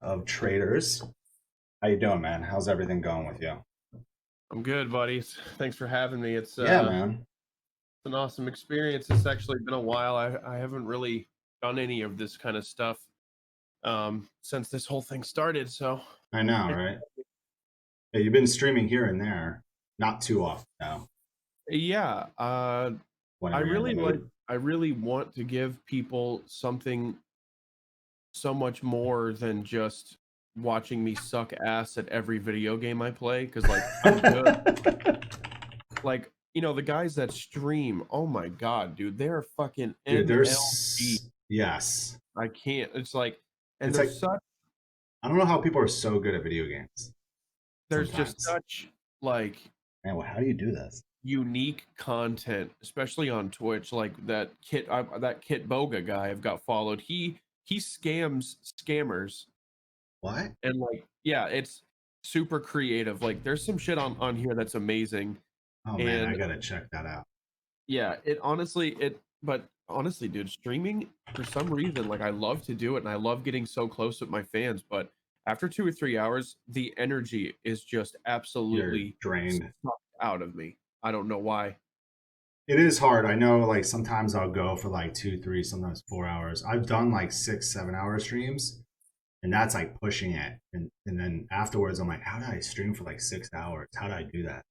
of Traitors. How you doing, man? How's everything going with you? I'm good, buddies. Thanks for having me. It's Yeah, man. an awesome experience. It's actually been a while. I haven't really done any of this kind of stuff since this whole thing started. So I know, right? Yeah, you've been streaming here and there, not too often though. yeah, I Whenever you're in the really like. mood. I really want to give people something so much more than just watching me suck ass at every video game I play. Because I'm good. Like, the guys that stream, oh my god, dude, they're fucking Dude, MLG. yes. I can't. It's like, and It's like I don't know how people are so good at video games there's just sometimes. such like Man, well, how do you do this? unique content, especially on Twitch. Like that Kit Boga guy I've got followed. He scams scammers, What? and yeah, it's super creative. Like there's some shit on here that's amazing, Oh man, I and gotta check that out. yeah, but honestly, dude, streaming for some reason, like I love to do it and I love getting so close with my fans, but after 2 or 3 hours, the energy is just You're absolutely drained. sucked out of me. I don't know why. It is hard. I know, like, sometimes I'll go for like 2, 3, sometimes 4 hours. I've done like 6, 7 hour streams, and that's like pushing it. And then afterwards, I'm like, how did I stream for like 6 hours? How did I do that?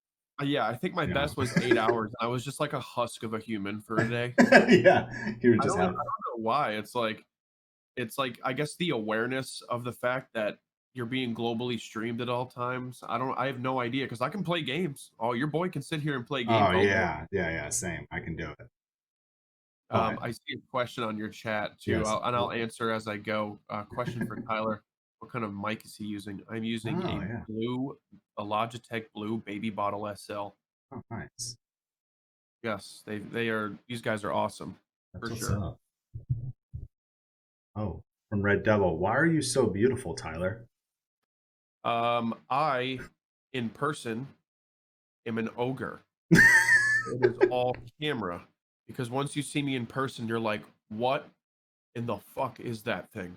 Yeah, I think my You know? best was 8 hours. I was just like a husk of a human for a day. Yeah, you were I just don't I having. don't know why. It's like I guess the awareness of the fact that you're being globally streamed at all times. I have no idea because I can play games. Oh, your boy can sit here and play Oh games all day. yeah, yeah, yeah. Same. I can do it. But I see a question on your chat too, yes. and I'll answer as I go. Question for Tyler: what kind of mic is he using? I'm using Oh yeah. a Logitech Blue Baby Bottle SL. Oh nice. Yes, these guys are awesome That's for what's sure. up. Oh, from Red Devil. Why are you so beautiful, Tyler? I in person am an ogre. It is all camera because once you see me in person, you're like, what in the fuck is that thing?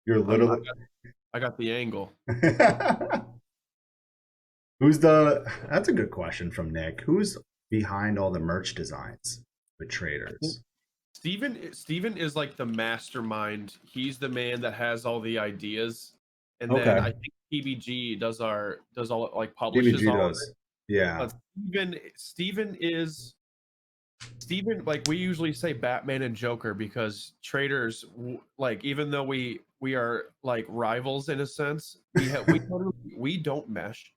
You're I'm, I literally. got I got the angle. Who's the? That's a good question from Nick. Who's behind all the merch designs for I think Traders? Steven is like the mastermind. He's the man that has all the ideas. And then I Okay, think PBG does all like publishes DBG all of does. it. Yeah. But Steven, like we usually say Batman and Joker because traders like even though we are like rivals in a sense, we don't mesh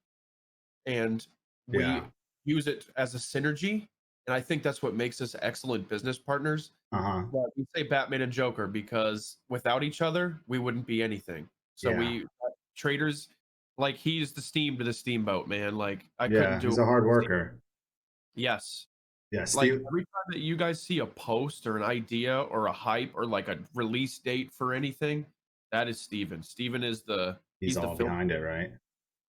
and Yeah. we use it as a synergy. And I think that's what makes us excellent business partners. Uh huh. But we say Batman and Joker because without each other, we wouldn't be anything. So Yeah. we traders like he's the steam to the steamboat, man. Like I couldn't Yeah. do He's it. a hard worker. Yes. Yeah. Like Steve. every time that you guys see a post or an idea or a hype or like a release date for anything, that is Steven. Steven is He's he's the all film behind it, right? And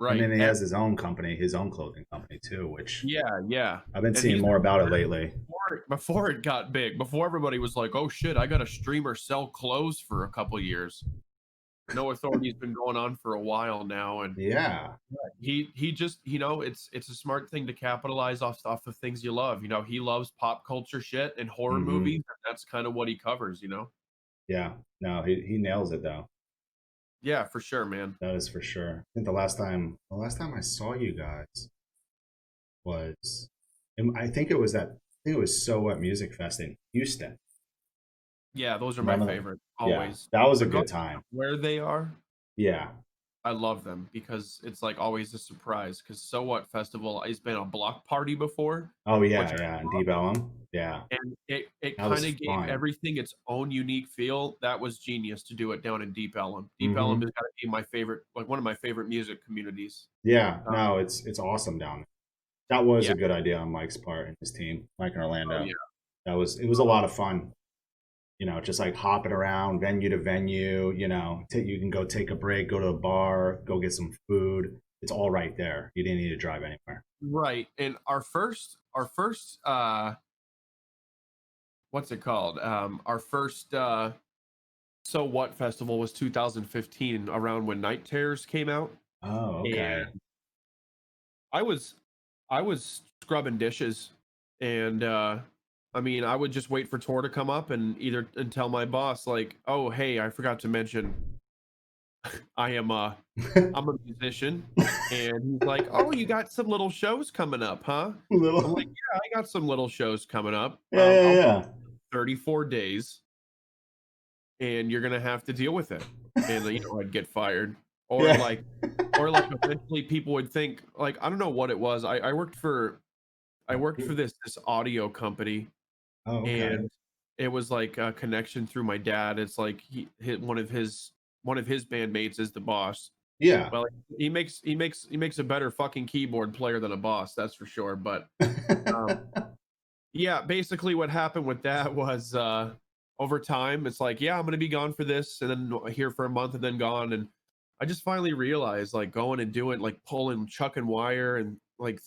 right. then he has his own company, his own clothing company too, which Yeah, yeah. I've been And seeing he's been more about it doing lately. it before it got big, before everybody was like, "Oh shit, I got a streamer sell clothes for a couple years." No Authority's been going on for a while now, and Yeah. he just it's a smart thing to capitalize off of things you love. He loves pop culture shit and horror Hmm. movies, and that's kind of what he covers. Yeah. No, he nails it though. Yeah, for sure, man. That is for sure. I think the last time I saw you guys was, I think it was that. I think it was So What Music Fest in Houston. Yeah, those are my Remember that? favorite, Yeah, always. that was a good Regardless time. of where they are, Yeah. I love them because it's like always a surprise. Because So What Festival has been a block party before, Oh which yeah, I yeah. And love, Deep Ellum. Yeah, and it that kind was of gave fun. everything its own unique feel. That was genius to do it down in Deep Ellum. Deep Ellum Hmm. has got to be my favorite, like one of my favorite music communities. Yeah. Uh, No, it's awesome down there. That was yeah. a good idea on Mike's part and his team, Mike and Oh Orlando. yeah. It was a lot of fun. Just like hopping around venue to venue. You can go take a break, go to a bar, go get some food. It's all right there. You didn't need to drive anywhere. Right. And our first what's it called? Our first So What Festival was 2015, around when Night Terrors came out, Oh, okay. and I was I was scrubbing dishes, and I mean, I would just wait for Tor to come up and tell my boss like, "Oh, hey, I forgot to mention I am I'm a musician." And he's like, "Oh, you got some little shows coming up, huh?" I'm like, Little. "Yeah, I got some little shows coming up. Yeah, yeah, I'll yeah. 34 days, and you're gonna have to deal with it." And I'd get fired, or Yeah. like, eventually people would think like, I don't know what it was. I worked for this audio company, Oh, okay. and it was like a connection through my dad. It's like he hit one of his bandmates is the boss. Yeah. Well, he makes a better fucking keyboard player than a boss, that's for sure. But um, yeah, basically what happened with that was over time, it's like, yeah, I'm gonna be gone for this, and then here for a month, and then gone. And I just finally realized, like, going and doing, like, pulling, chucking wire, and like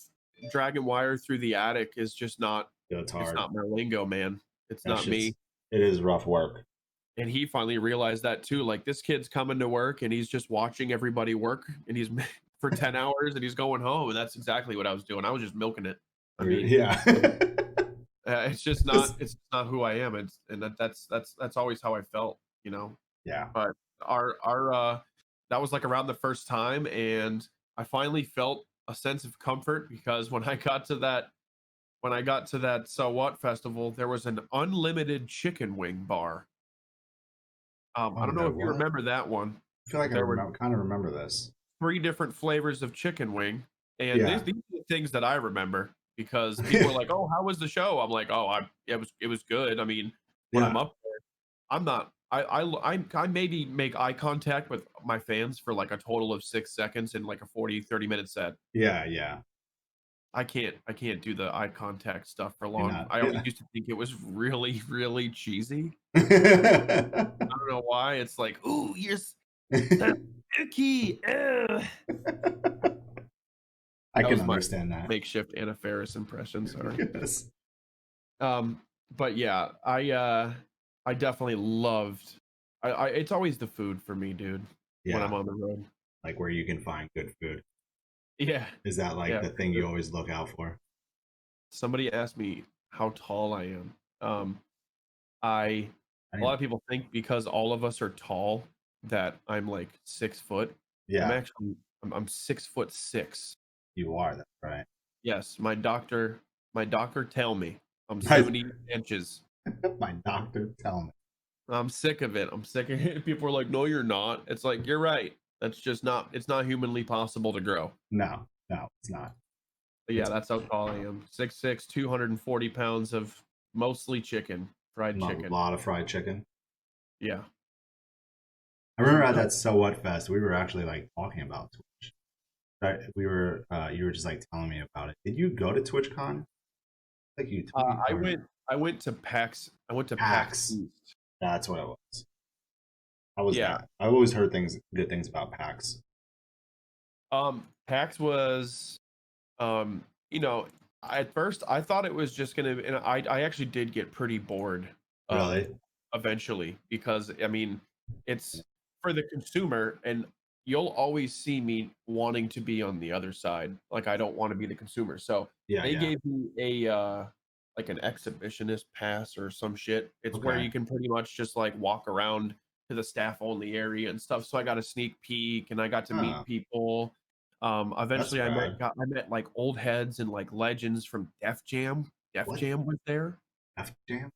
dragging wire through the attic is just not. It's It's hard. not my lingo, man. It's That not me. shit's. It is rough work. And he finally realized that too. Like, this kid's coming to work and he's just watching everybody work, and he's for 10 hours, and he's going home. And that's exactly what I was doing. I was just milking it. I mean, Yeah. it's just not. It's not who I am. That's always how I felt. Yeah. But our that was like around the first time, and I finally felt a sense of comfort, because when I got to that So What festival, there was an unlimited chicken wing bar. I Oh don't know no, if you what? remember that one, I feel like but I there were remember, kind of remember this. 3 different flavors of chicken wing, and these Yeah. these are the things that I remember, because people were like, "Oh, how was the show?" I'm like, "Oh, it was good." I mean, when I'm Yeah. up there, I'm not. I maybe make eye contact with my fans for like a total of 6 seconds in like a 40-30 minute set. Yeah. Yeah. I can't do the eye contact stuff for You're long. not. I always Yeah. used to think it was really, really cheesy. I I don't know why. It's like, "Ooh, you're so icky." Ugh. That can was my understand that. makeshift Anna Faris impression, sorry. Yes. But yeah, I definitely loved. It's always the food for me, dude, when I'm Yeah. on the road. Like where you can find good food. Yeah, Is that like yeah, the for thing sure. you always look out for? Somebody asked me how tall I am. I I A lot didn't. of people think because all of us are tall that I'm like 6 foot. I'm Yeah, actually I'm 6'6". you are. That's right. Yes, my doctor tell me I'm My 70 inches. my doctor tell me. I'm sick of it. I'm sick of it. People are like, "No, you're not." It's like, "You're right. That's just not. It's not humanly possible to grow." No, no, it's not. But yeah, It's that's how tall I am. 6'6", 240 pounds of mostly fried a chicken. lot of fried chicken. Yeah. I remember at that So What Fest, we were actually like talking about Twitch. Right? We were, you were just like telling me about it. Did you go to TwitchCon? Like you told me, I or went. I went to PAX. I went to PAX PAX. East. That's what it was. How was Yeah. that? I've always heard good things about PAX. PAX was. Um. You know, at first I thought it was just gonna, and I actually did get pretty bored. Um. Really? Eventually, because I mean, it's for the consumer, and you'll always see me wanting to be on the other side. Like, I don't want to be the consumer. So Yeah, they yeah. gave me a like an exhibitionist pass or some shit. It's where Okay. you can pretty much just like walk around to the staff only area and stuff. So I got a sneak peek, and I got to meet Oh, people. that's Eventually rad. I met like old heads and like legends from Def Jam. Def What? Jam was there. F Jam?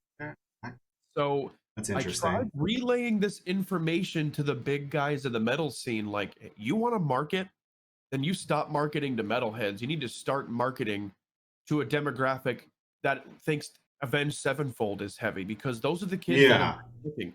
So That's I tried interesting. relaying this information to the big guys of the metal scene. Like, you want to market? Then you stop marketing to metalheads. You need to start marketing to a demographic that thinks Avenged Sevenfold is heavy, because those are the kids that are Yeah. looking.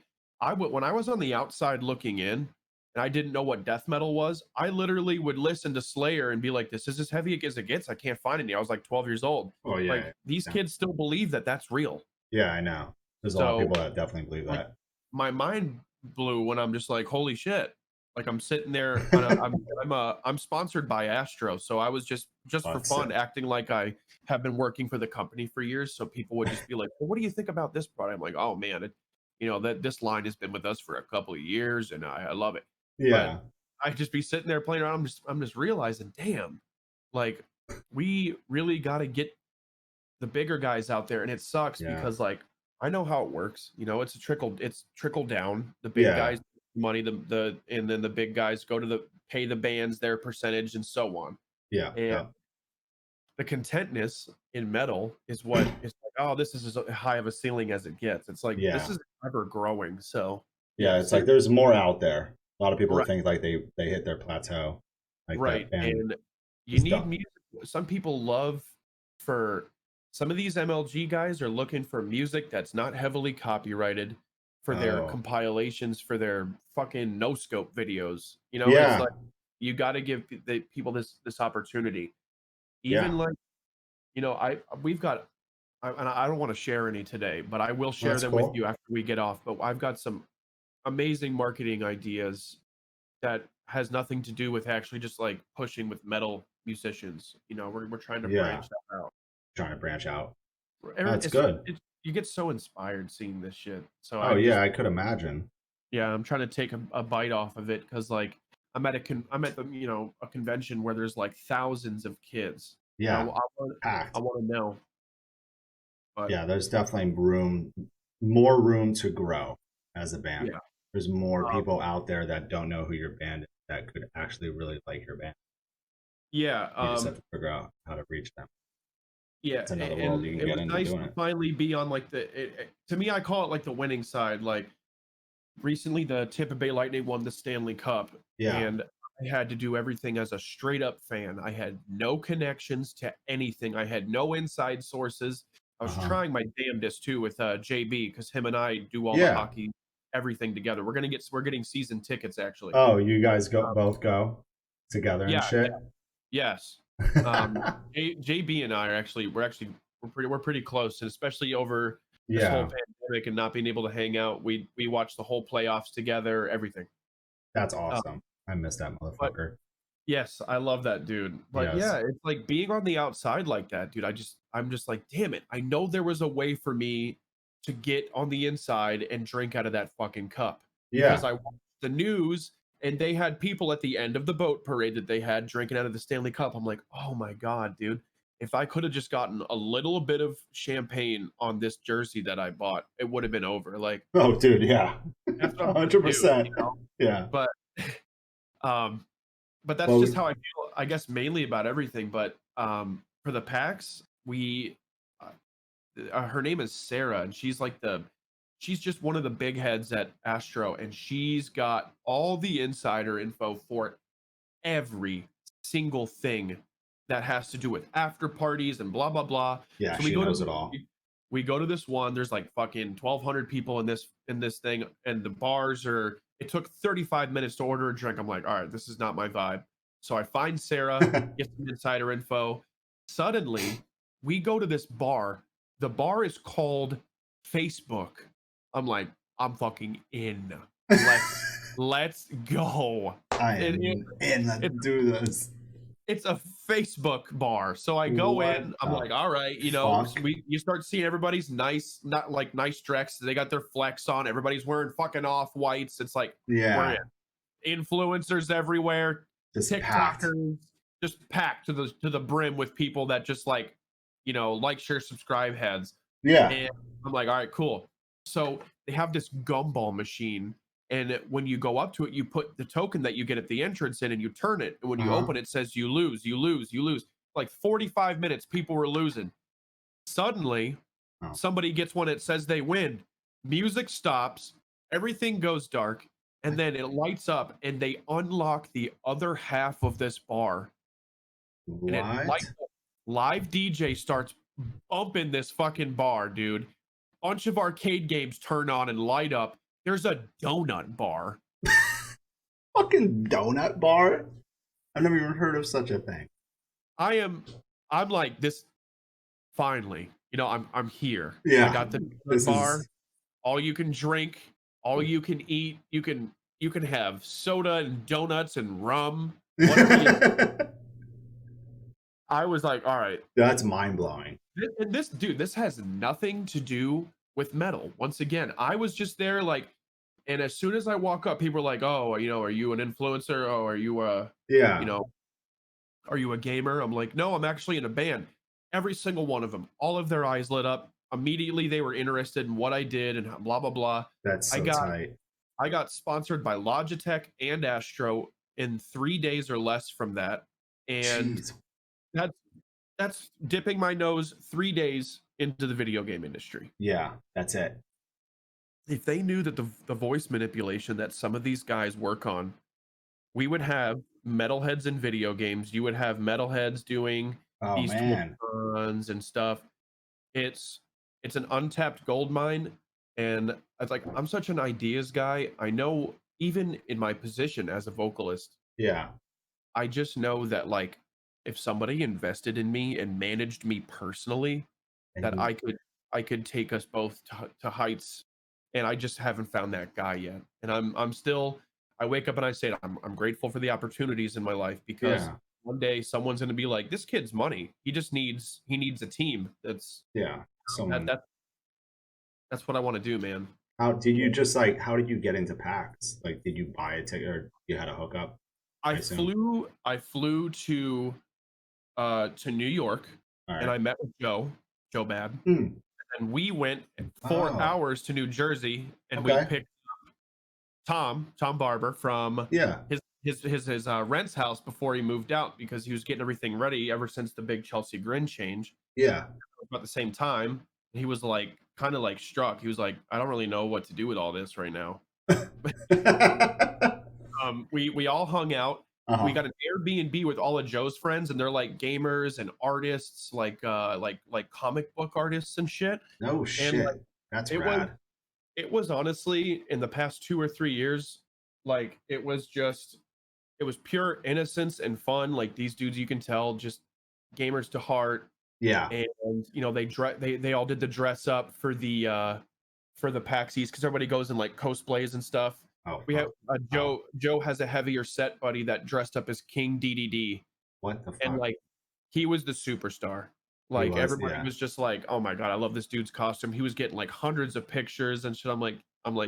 When I was on the outside looking in, and I didn't know what death metal was, I literally would listen to Slayer and be like, "This is as heavy as it gets. I can't find any." I was like 12 years old. Oh, yeah. Like, these Yeah, kids still believe that that's real. yeah, I know. There's a lot of So, people that definitely believe like, that. my mind blew when I'm just like, holy shit. Like, I'm sitting there, and I'm sponsored by Astro, so I was just for That's fun sick. acting like I have been working for the company for years. So people would just be like, "Well, what do you think about this product?" I'm like, "Oh man, you know, that this line has been with us for a couple of years, and I love it. But Yeah. I just be sitting there playing around. I'm just realizing, damn, like we really got to get the bigger guys out there, and it sucks Yeah. because like I know how it works. You know, it's trickle down. The big Yeah. guys money, and then the big guys go to pay the bands their percentage and so on. Yeah. And Yeah. the contentness in metal is what is like, oh, this is as high of a ceiling as it gets. It's like this Yeah. is ever growing. So Yeah. yeah, It's like there's more out there. A lot of people right, think like they hit their plateau, like right. that band And you is need done. music. Some people love for some of these MLG guys are looking for music that's not heavily copyrighted for their Oh. compilations, for their fucking no scope videos. You know, it's Yeah. like you got to give the people this opportunity. Yeah. Even like, you know, we've got and I don't want to share any today, but I will share That's them with cool. you after we get off. But I've got some amazing marketing ideas that has nothing to do with actually just like pushing with metal musicians. You know, we're trying to Yeah. branch that out. Trying to branch out. That's It's, good. you get so inspired seeing this shit. So Oh I'm yeah, just I could imagine. yeah, I'm trying to take a bite off of it because like I'm at the you know a convention where there's like thousands of kids. You Yeah. know, I Packed. want to know, but Yeah, there's definitely more room to grow as a band. yeah. There's more Um, people out there that don't know who your band is that could actually really like your band. yeah, You just have to figure out how to reach them. yeah, It's another world and you can it get was into nice doing to it. finally be on like to me I call it like the winning side. Like recently the Tampa Bay Lightning won the Stanley Cup, Yeah. and I had to do everything as a straight up fan. I had no connections to anything. I had no inside sources. I was Uh-huh. trying my damnedest too with JB because him and I do all the Yeah. hockey everything together. We're getting season tickets actually. Oh, you guys Um, both go together and yeah, shit? yes. JB and I are we're pretty close, and especially over this whole Yeah. pandemic and not being able to hang out, we watched the whole playoffs together, everything. That's Uh, awesome. I miss that but motherfucker. yes, I love that dude. But Yes. yeah, it's like being on the outside like that, dude. I'm just like, damn it. I know there was a way for me to get on the inside and drink out of that fucking cup because Yeah. I watched the news and they had people at the end of the boat parade that they had drinking out of the Stanley Cup. I'm like, oh my God, dude. If I could have just gotten a little bit of champagne on this jersey that I bought, it would have been over. Like, Oh, dude, yeah. that's what I'm gonna do, 100%. you know? Yeah. But um, but that's just Well, how I feel, I guess, mainly about everything. But for the PAX, her name is Sarah, and she's just one of the big heads at Astro, and she's got all the insider info for every single thing that has to do with after parties and blah blah blah. yeah, So she knows it all. we go to this one. There's like fucking 1,200 people in this thing, and the bars are. It took 35 minutes to order a drink. I'm like, all right, this is not my vibe. So I find Sarah, get some insider info. Suddenly, we go to this bar. The bar is called Facebook. I'm like, I'm fucking in. Let's go. I It, it, am in. Let's it, do this. it's a Facebook bar. So I go What in, I'm the like, all right, you know, fuck? you start seeing everybody's nice, not like nice dress. They got their flex on. Everybody's wearing fucking off whites. It's like we're Yeah, in. Influencers everywhere, just packed. TikTokers just packed to the brim with people that just like, you know, like, share, subscribe heads. Yeah. And I'm like, all right, cool. So they have this gumball machine, and when you go up to it, you put the token that you get at the entrance in, and you turn it. And when you Uh-huh. open it, it says you lose, you lose, you lose. Like 45 minutes, people were losing. Suddenly, Oh. somebody gets one that says they win. Music stops, everything goes dark, and then it lights up, and they unlock the other half of this bar, and it lights What? up. Live DJ starts bumping this fucking bar, dude. Bunch of arcade games turn on and light up. There's a donut bar. Fucking donut bar? I've never even heard of such a thing. I'm like this. Finally, you know, I'm here. Yeah. I got the This bar. is All you can drink, all you can eat. You can have soda and donuts and rum, whatever you. I was like, all right. that's mind blowing. And this dude, this has nothing to do with metal. Once again, I was just there like, and as soon as I walk up, people are like, "Oh, you know, are you an influencer? Oh, are you a, you Yeah. know, are you a gamer?" I'm like, "No, I'm actually in a band." Every single one of them, all of their eyes lit up. Immediately, they were interested in what I did and blah blah blah. That's I so got tight. I got sponsored by Logitech and Astro in 3 days or less from that, and Jeez. that's that's dipping my nose 3 days into the video game industry. Yeah, that's it. If they knew that the voice manipulation that some of these guys work on, we would have metalheads in video games. You would have metalheads doing Oh these Twitch man. runs and stuff. It's it's an untapped gold mine, and it's like I'm such an ideas guy. I know even in my position as a vocalist, Yeah. I just know that like if somebody invested in me and managed me personally, And that you, I could take us both to heights, and I just haven't found that guy yet. And I'm still I wake up and I say I'm grateful for the opportunities in my life because yeah. one day someone's going to be like, this kid's money. He needs a team. Yeah. That Someone. that that's what I want to do, man. How did you just like? How did you get into PAX? Like, did you buy a ticket or you had a hookup? I assume. I flew to New York, All and right. I met with Joe Bad, Hmm. and we went 4 Oh. hours to New Jersey, and we Okay. picked Tom Barber from Yeah. his rent's house before he moved out because he was getting everything ready ever since the big Chelsea Grin change. Yeah. About the same time, he was like kind of like struck. He was like, I don't really know what to do with all this right now. We all hung out. We Uh-huh. got an Airbnb with all of Joe's friends, and they're like gamers and artists, like comic book artists and shit. No And like shit. That's it was rad. it was honestly in the past 2 or 3 years, like it was pure innocence and fun. Like these dudes, you can tell, just gamers to heart. Yeah. And you know they all did the dress up for the Paxies because everybody goes in like cosplays and stuff. Oh We have fuck. Oh, Joe has a heavier set buddy that dressed up as King DDD, what the and fuck? like he was the superstar. He Like was. everybody Yeah. was just like, "Oh my god, I love this dude's costume." He was getting like hundreds of pictures and shit. I'm like,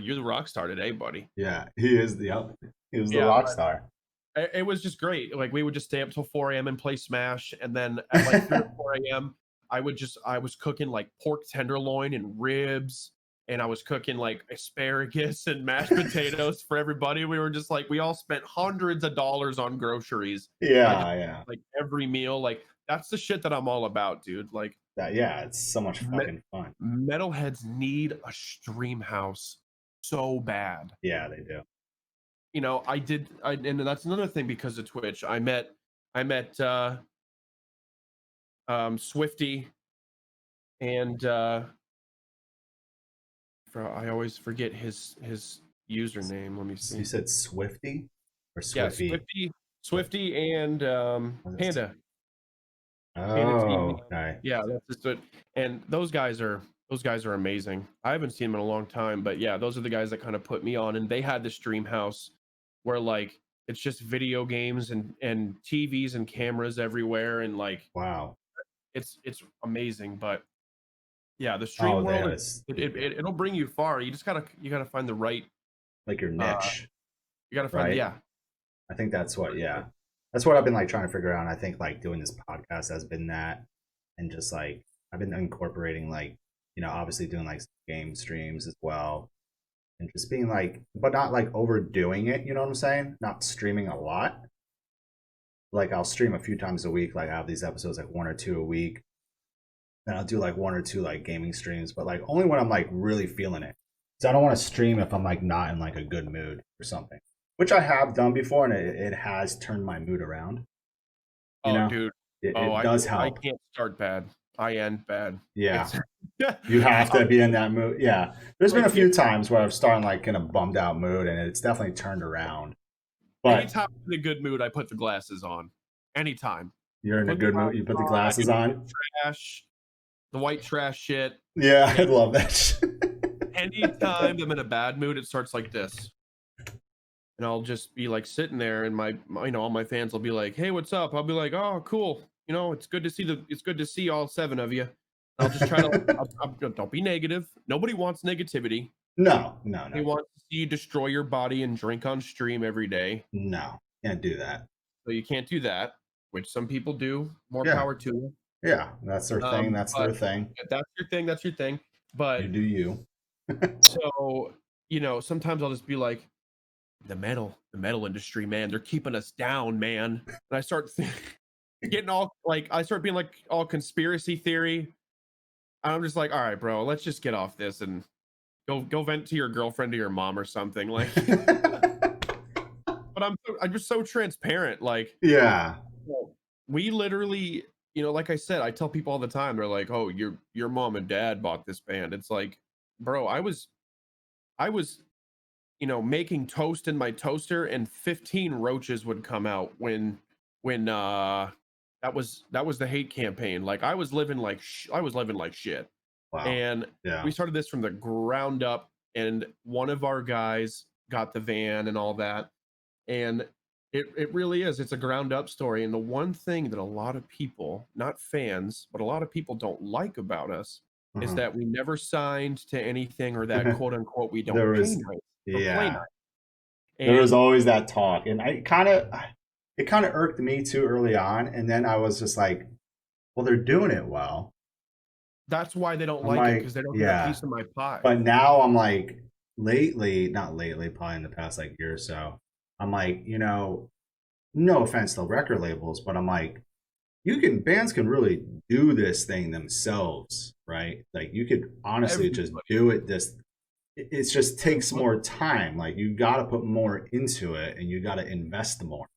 "You're the rock star today, buddy." Yeah. He is the. Yep. He was the Yeah, rock star. it was just great. Like we would just stay up till 4 a.m. and play Smash, and then at like 3 or 4 a.m. I was cooking like pork tenderloin and ribs, and I was cooking like asparagus and mashed potatoes for everybody. We were just like we all spent hundreds of dollars on groceries. Just Yeah. Yeah. like every meal, like that's the shit that I'm all about, dude. Like That. Yeah. It's so much me- fucking fun. metalheads need a stream house so bad. Yeah, they do. You know, and that's another thing because of Twitch. I met Swifty and I always forget his username. Let me You see. said Swifty or Yeah, Swiffy? Swifty and Panda TV. Oh, okay. Yeah, that's just it. And those guys are amazing. I haven't seen them in a long time, but yeah, those are the guys that kind of put me on. And they had the stream house where like it's just video games and TVs and cameras everywhere, and like Wow. it's amazing. But yeah, the stream Oh, world that is it'll bring you far. You gotta find the right like your uh niche, you gotta find right? yeah. I think that's what, yeah. That's what I've been like trying to figure out. And I think like doing this podcast has been that. And just like, I've been incorporating like, obviously doing like game streams as well. And just being like, but not like overdoing it. You know what I'm saying? Not streaming a lot. Like I'll stream a few times a week. Like I have these episodes like one or two a week. And I'll do like one or two like gaming streams, but like only when I'm like really feeling it. So I don't want to stream if I'm like not in like a good mood or something, which I have done before, and it has turned my mood around. You Oh know, dude. it does I help. can't start bad. I end bad. Yeah, It's you have to um, be in that mood. Yeah, there's been a like few times where I've started like in a bummed out mood, and it's definitely turned around. But anytime I'm in a good mood, I put the glasses on. Anytime. you're I in a put the good mood. glasses You put the on, I do glasses on. the white trash shit. Yeah, I And love that. anytime I'm in a bad mood, it starts like this. And I'll just be like sitting there, and all my fans will be like, "Hey, what's up?" I'll be like, "Oh, cool. You know, it's good to see all 7 of you." I'll just try to like, don't be negative. Nobody wants negativity. No, no, They no, want to see you destroy your body and drink on stream every day. no. Can't do that. So you can't do that, which some people do. More Yeah, power to you. yeah. That's their thing. That's But their thing. if that's your thing. That's your thing. You But do you. so, sometimes I'll just be like, the metal industry, man, they're keeping us down, man. And I start getting all like, I start being like all conspiracy theory. I'm just like, all right, bro, let's just get off this and go vent to your girlfriend or your mom or something. Like, but I'm just so transparent. Like, Yeah. well, we literally, like I said, I tell people all the time, they're like, oh, your mom and dad bought this band. It's like, bro, I was making toast in my toaster and 15 roaches would come out when that was the hate campaign. Like I was living like I was living like shit. Wow. And Yeah. we started this from the ground up, and one of our guys got the van and all that. And it really is, it's a ground up story. And the one thing that a lot of people, not fans, but a lot of people don't like about us is Uh-huh. that we never signed to anything, or that quote unquote we don't There pay was, nice or play yeah, nice. there was And always that talk, and it kind of irked me too early on, and then I was just like, well, they're doing it well. that's why they don't I'm like it, like, because they don't get a yeah, piece of my pie. but now I'm like, not lately, probably in the past like year or so, I'm like, no offense to record labels, but I'm like, bands can really do this thing themselves, right? Like you could honestly just Everybody. do it it just takes And look, more time. Like you got to put more into it and you got to invest more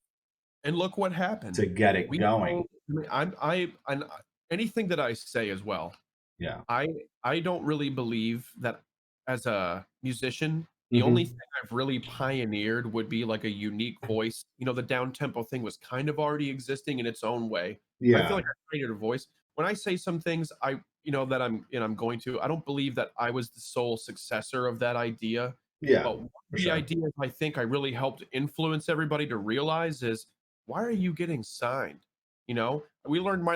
and look what happened. to get it We going. told, I'm anything that I say as well. Yeah. I don't really believe that as a musician, the only Hmm. thing I've really pioneered would be like a unique voice. The down tempo thing was kind of already existing in its own way. I feel Yeah. like I created a voice. When I say some things, that I'm going to, I don't believe that I was the sole successor of that idea. Yeah. But one For of the sure. ideas I think I really helped influence everybody to realize is, why are you getting signed? We learned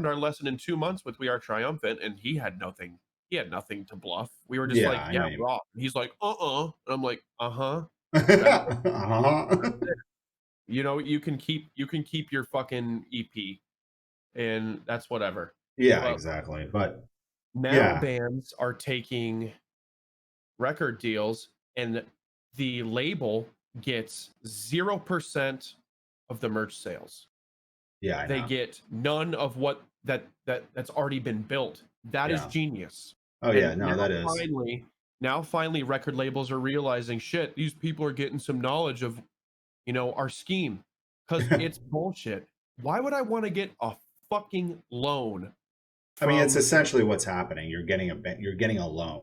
our lesson in 2 months with We Are Triumphant, and he had nothing. He had nothing to bluff. We were just Yeah. like, I yeah, know you. we're off. And he's like, and I'm like, uh-huh. That's it. Uh-huh. That's it. You can keep your fucking EP, and that's whatever. Yeah. But Exactly. But now yeah. bands are taking record deals, and the label gets 0% of the merch sales. Yeah. I They know. get none of what that's already been built. That is Yeah. genius. Oh yeah. And No, that is. now finally record labels are realizing, shit, these people are getting some knowledge of, our scheme, cuz it's bullshit. Why would I want to get a fucking loan I mean, it's from essentially what's happening. You're getting a loan.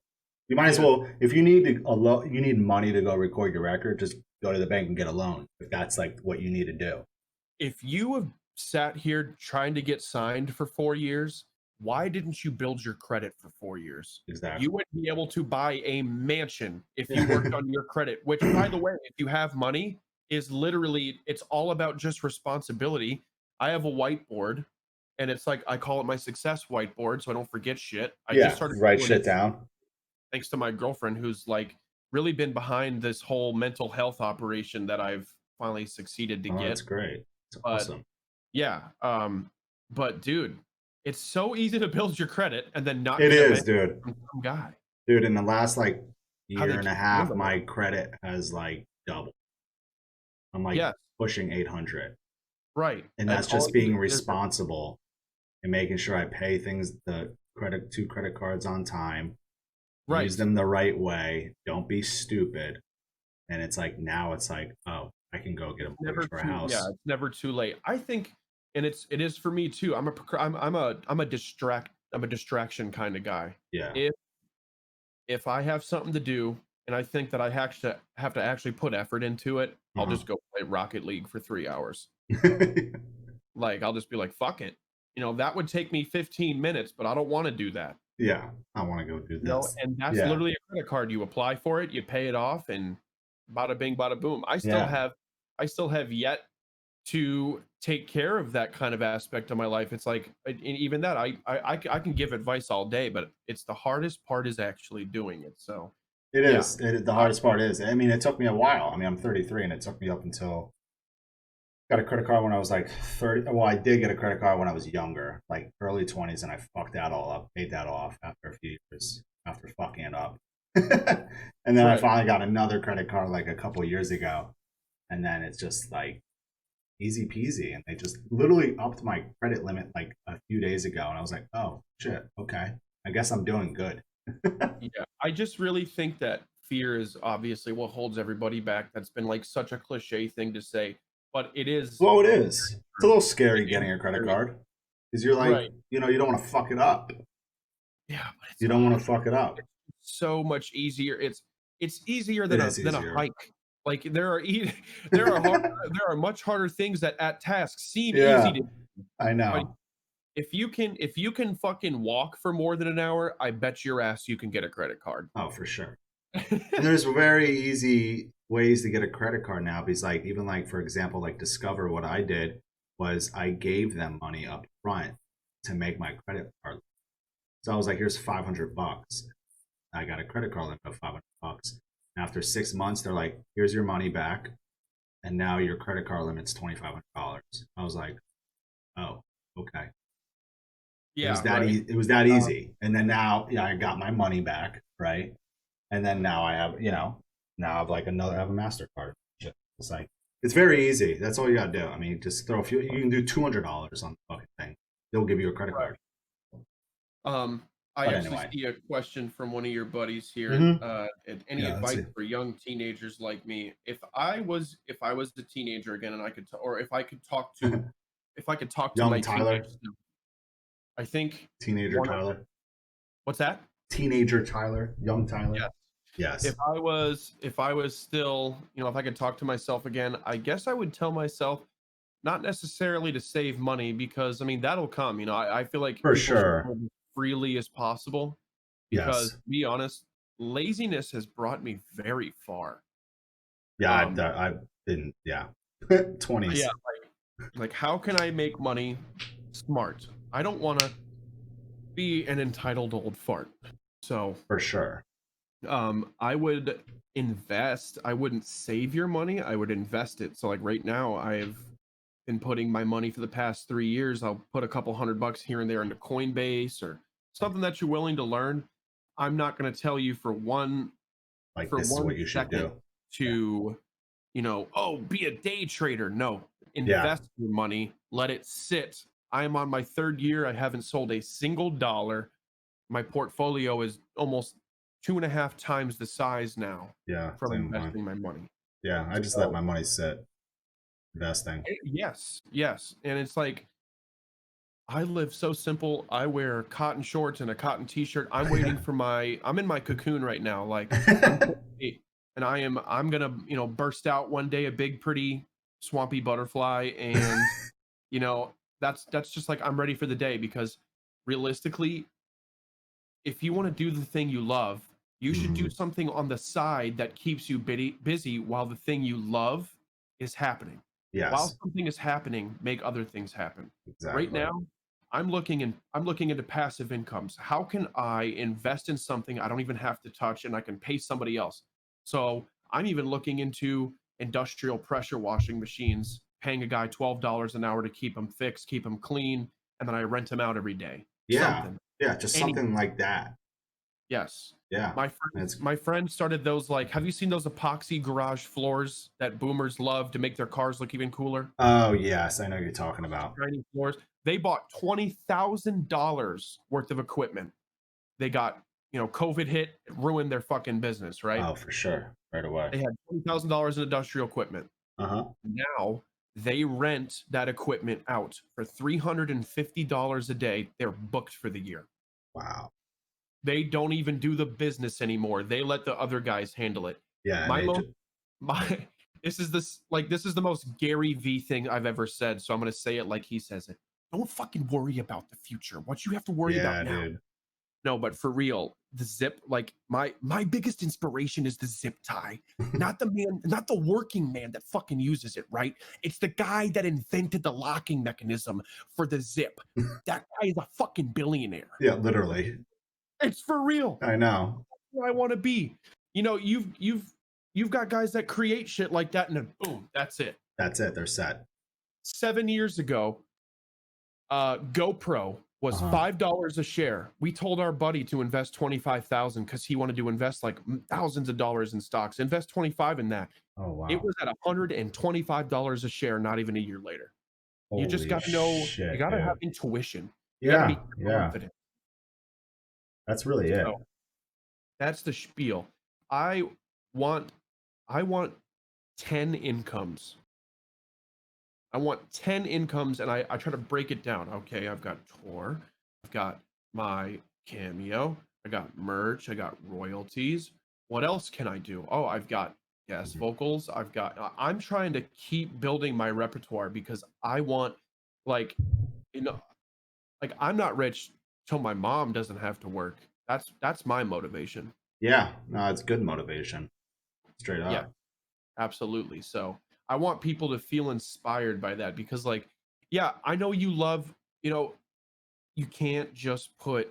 You might as yeah, well, if you need you need money to go record your record, just go to the bank and get a loan. If that's like what you need to do. if you have sat here trying to get signed for 4 years, why didn't you build your credit for 4 years? You Exactly. would be able to buy a mansion if you worked on your credit, which, by the way, if you have money, is literally, it's all about just responsibility. I have a whiteboard, and it's like, I call it my success whiteboard so I don't forget shit. I just Yeah, started write doing it shit down. tthanks to my girlfriend, who's like really been behind this whole mental health operation that I've finally succeeded to Oh, that's get. great. It's But awesome. yeah, but dude, it's so easy to build your credit and then not It get a is, bank dude. from some guy. Dude, in the last like How year they and a keep half, handling it. my credit has like doubled. I'm like Yes, pushing 800. right. And And that's all just you being there's a responsible and making sure I pay two credit cards on time, use right. them the right way, don't be stupid. And it's like now it's like, oh, I can go get a mortgage Never for a too Yeah, house. it's never too late. I think, and it is for me too. I'm a distraction kind of guy. Yeah. If I have something to do and I think that I have to actually put effort into it, I'll Uh-huh. just go play Rocket League for 3 hours. Like, I'll just be like, "Fuck it." That would take me 15 minutes, but I don't wanna do that, Yeah. I want to go do this. and that's Yeah. literally a credit card. You apply for it, you pay it off, and bada bing, bada boom. I still Yeah. have I still have yet to take care of that kind of aspect of my life. It's like, and even that, I can give advice all day, but it's the hardest part is actually doing it. So, It yeah, is. The I, hardest part is. I mean, it took me a while. I mean, I'm 33, and it took me up until got a credit card when I was like 30. Well, I did get a credit card when I was younger, like early 20s, and I fucked that all up, paid that off after a few years after fucking it up. And then I right. finally got another credit card like a couple years ago, and then it's just like easy peasy. And they just literally upped my credit limit like a few days ago, and I was like, oh shit, okay, I guess I'm doing good. Yeah, I just really think that fear is obviously what holds everybody back. That's been like such a cliche thing to say, but it is Well, it is. It's a true. little It scary is getting a credit very card because you're like, right. you don't want to fuck it up. Yeah, but You don't want to fuck it up. it's so much easier. It's easier It than is a easier. hike. Like there are there are much harder things that at tasks seem easy Yeah, to, I but know. if you can fucking walk for more than an hour, I bet your ass you can get a credit card. Oh, for sure. And there's very easy ways to get a credit card now because, like, even like for example, like Discover, what I did was I gave them money up front to make my credit card. So I was like, "Here's $500." I got a credit card limit of $500. After 6 months, they're like, "Here's your money back, and now your credit card limit's $2,500." I was like, "Oh, okay." It was Yeah, that right. it was that Um, easy. And then now, yeah, I got my money back, right? And then now I have, now I have like I have a Mastercard. It's like it's very easy. That's all you gotta do. I mean, just throw a few. You can do $200 on the fucking thing. They'll give you a credit card. Um, I But actually anyway, see a question from one of your buddies here. mm-hmm. Any Yeah. Let's advice see. for young teenagers like me? If I was a teenager again, and I could, or if I could talk to Young my teenage Tyler, self, I think teenager one. Tyler, What's that? teenager Tyler, young Tyler. Yes. Yes, If I was still, if I could talk to myself again, I guess I would tell myself not necessarily to save money because I mean that'll come. I feel like for people should sure. live as freely as possible because Yes. to be honest, laziness has brought me very far. Yeah. Um, I've been, yeah, yeah, 20s like how can I make money smart? I don't want to be an entitled old fart. So, for sure. I would invest. I wouldn't save your money. I would invest it. So like right now, I've been putting my money for the past 3 years. I'll put a couple $100 here and there into Coinbase or something that you're willing to learn. I'm not going to tell you Like for this is one what you should second do. Yeah. to, oh, be a day trader. No, Yeah. invest your money, let it sit. I am on my third year. I haven't sold a single dollar. My portfolio is almost 2.5 times the size now Yeah. from Same with mine. investing my money. Yeah. I just let So, my money sit investing. yes, yes. And it's like, I live so simple. I wear cotton shorts and a cotton t-shirt. I'm in my cocoon right now. Like I'm 28 and I'm gonna, burst out one day a big pretty swampy butterfly and you know, that's just like I'm ready for the day because realistically, if you want to do the thing you love, you should do Mhm. something on the side that keeps you busy while the thing you love is happening. While Yes, something is happening, make other things happen. Right exactly. now, I'm looking into passive incomes. How can I invest in something I don't even have to touch and I can pay somebody else? So I'm even looking into industrial pressure washing machines, paying a guy $12 an hour to keep them fixed, keep them clean, and then I rent them out every day. Yeah. Something. Yeah, just Any something like that. Yes. Yeah. My friend It's my friend started those, like, have you seen those epoxy garage floors that boomers love to make their cars look even cooler? oh yes, I know what you're talking about. Shiny floors. They bought $20,000 worth of equipment. They got, COVID hit, it ruined their fucking business, right? Oh, for sure. Right away. They had $20,000 in industrial equipment. Uh-huh. Now they rent that equipment out for $350 a day. They're booked for the year. Wow. They don't even do the business anymore. They let the other guys handle it. Yeah, and My they most just my this is the most Gary V thing I've ever said, so I'm gonna say it like he says it. Don't fucking worry about the future. What you have to worry about yeah, now. dude. No, but for real, the zip, like my biggest inspiration is the zip tie, not the man, not the working man that fucking uses it, right? It's the guy that invented the locking mechanism for the zip. That guy is a fucking billionaire. Yeah, literally. It's for real. I know. Where I want to be. You know, you've got guys that create shit like that, and then boom, that's it. That's it. They're set. 7 years ago, GoPro was $5 a share. We told our buddy to invest 25,000 because he wanted to invest like thousands of dollars in stocks. Invest 25 in that. Oh wow. It was at $125 a share. Not even a year later. You just got to know. Shit, You got to have intuition. You yeah, got to be confident. That's really it. So, that's the spiel. I want 10 incomes. I want 10 incomes, and I try to break it down. Okay, I've got tour, I've got my cameo, I got merch, I got royalties. What else can I do? Oh, I've got guest vocals. I'm trying to keep building my repertoire because I want, like, you know, like I'm not rich till my mom doesn't have to work. That's my motivation. Yeah, no, it's good motivation. Straight up. Yeah, absolutely. So I want people to feel inspired by that because, like, yeah, I know you love, you can't just put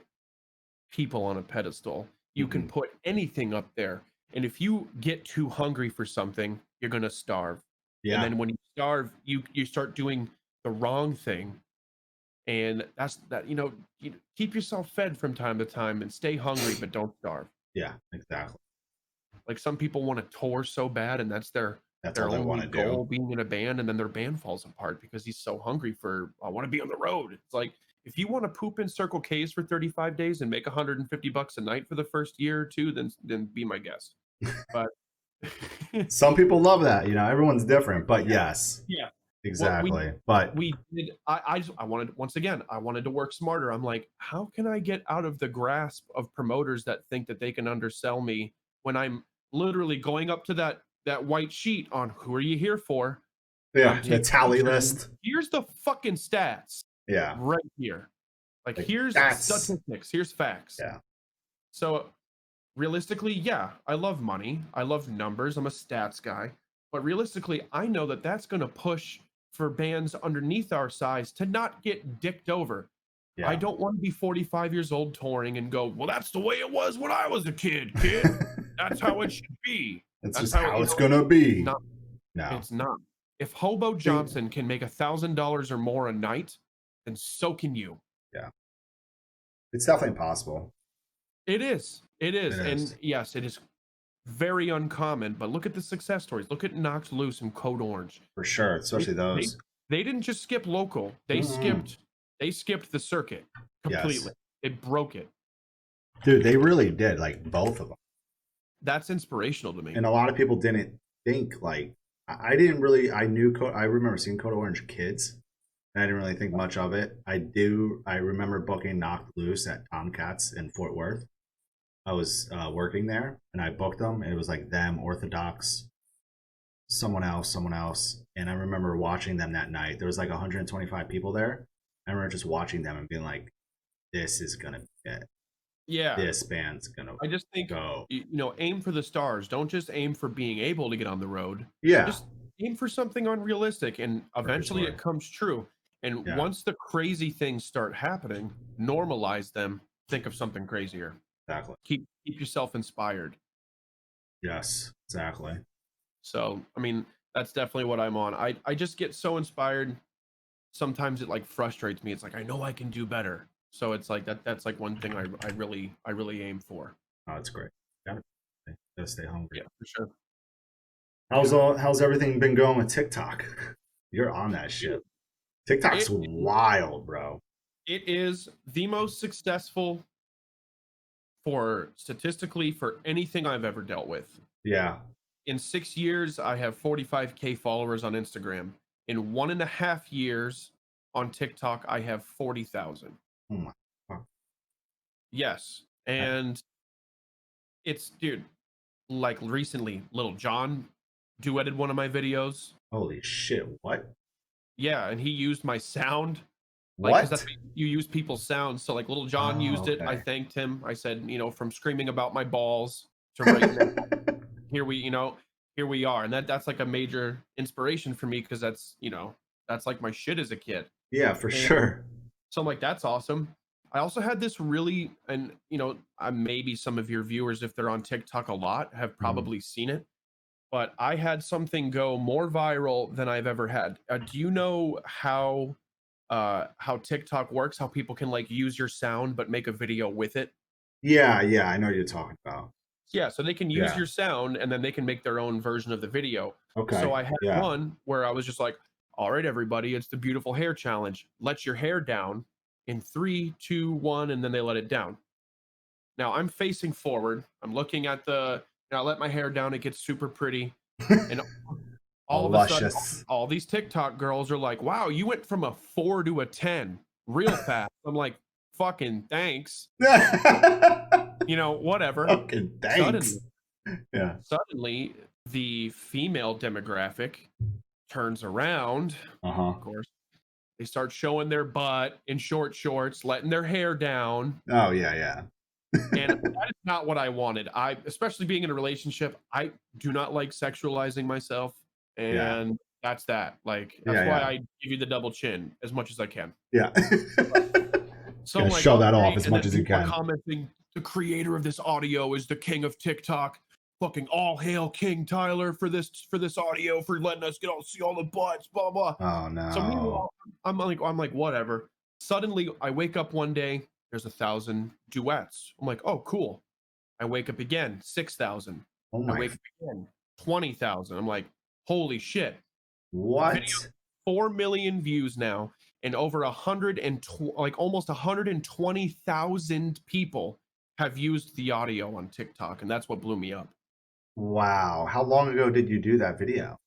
people on a pedestal. You can put anything up there. And if you get too hungry for something, you're going to starve. Yeah. And then when you starve, you start doing the wrong thing. And that's that, you keep yourself fed from time to time and stay hungry, but don't starve. Yeah, exactly. Like some people want to tour so bad, and that's their all they only goal, being in a band, and then their band falls apart because he's so hungry for, I want to be on the road. It's like, if you want to poop in Circle K's for 35 days and make $150 a night for the first year or two, then be my guest. But some people love that, everyone's different, but yes. Yeah. Exactly. We did. I wanted, once again, I wanted to work smarter. I'm like, how can I get out of the grasp of promoters that think that they can undersell me when I'm literally going up to that white sheet on who are you here for? Yeah, the tally list. Here's the fucking stats. Yeah. Right here. Like here's statistics. Here's facts. Yeah. So realistically, yeah, I love money. I love numbers. I'm a stats guy. But realistically, I know that that's going to push for bands underneath our size to not get dicked over. Yeah. I don't want to be 45 years old touring and go, well, that's the way it was when I was a kid. That's how it should be. That's just how it's going to be. No, it's not. If Hobo Johnson can make $1,000 or more a night, then so can you. Yeah. It's definitely possible. It is. And yes, it is very uncommon, but look at the success stories. Look at Knocked Loose and Code Orange. For sure, especially those. They didn't just skip local. They skipped the circuit completely. Yes. They broke it. Dude, they really did, like both of them. That's inspirational to me. And a lot of people didn't think, like, I remember seeing Code Orange Kids. I didn't really think much of it. I remember booking Knocked Loose at Tomcats in Fort Worth. I was working there, and I booked them, and it was like them, Orthodox, someone else, and I remember watching them that night. There was like 125 people there. I remember just watching them and being like, this is gonna be it. Yeah, this band's gonna I just think go. Aim for the stars. Don't just aim for being able to get on the road. Yeah, just aim for something unrealistic, and eventually it comes true. And once the crazy things start happening, normalize them. Think of something crazier. Exactly. Keep yourself inspired. Yes, exactly. So, I mean, that's definitely what I'm on. I just get so inspired. Sometimes it like frustrates me. It's like, I know I can do better. So it's like that's like one thing I really aim for. Oh, that's great. Gotta stay hungry. Yeah, for sure. How's everything been going with TikTok? You're on that shit. TikTok's wild, bro. It is the most successful statistically for anything I've ever dealt with. Yeah. In 6 years, I have 45K followers on Instagram. In 1.5 years on TikTok, I have 40,000. Oh my God. Yes. And it's, dude, like recently, Little John duetted one of my videos. Holy shit, what? Yeah, and he used my sound Like, because that's What? what you use people's sounds. So like Little John Oh, used it. I okay. thanked him. I said, from screaming about my balls to right now, here here we are. And that's like a major inspiration for me because that's like my shit as a kid. Yeah, for And sure. so I'm like, that's awesome. I also had this really, and maybe some of your viewers, if they're on TikTok a lot, have Mhm. probably seen it. But I had something go more viral than I've ever had. Do you know how TikTok works? How people can like use your sound but make a video with it? Yeah, yeah, I know what you're talking about. Yeah, so they can use Yeah. your sound and then they can make their own version of the video. So Okay. I had Yeah. one where I was just like, all right, everybody, it's the beautiful hair challenge. Let your hair down in 3, 2, 1, and then they let it down. Now I'm facing forward. I'm looking at I let my hair down, it gets super pretty. And all All of a sudden, luscious. all these TikTok girls are like, wow, you went from a 4 to a 10 real fast. I'm like, fucking thanks. Whatever. Fucking thanks. Suddenly, Yeah. suddenly, the female demographic turns around. Uh-huh. Of course, they start showing their butt in short shorts, letting their hair down. Oh, yeah, yeah. And that is not what I wanted. Especially being in a relationship, I do not like sexualizing myself. Yeah. And that's that. Like, that's Yeah, why yeah. I give you the double chin as much as I can. Yeah. So I'm Gotta like, show that off okay. as And much then as you people are can. commenting, the creator of this audio is the king of TikTok. Fucking all hail King Tyler for this audio, for letting us see all the butts, blah blah. Oh So no. meanwhile, I'm like, whatever. Suddenly I wake up one day, there's 1,000 duets. I'm like, oh, cool. I wake up again, 6,000. Oh I my. wake up again, 20,000. I'm like, holy shit. Video, What? 4 million views now, and over almost 120,000 people have used the audio on TikTok, and that's what blew me up. Wow. How long ago did you do that video?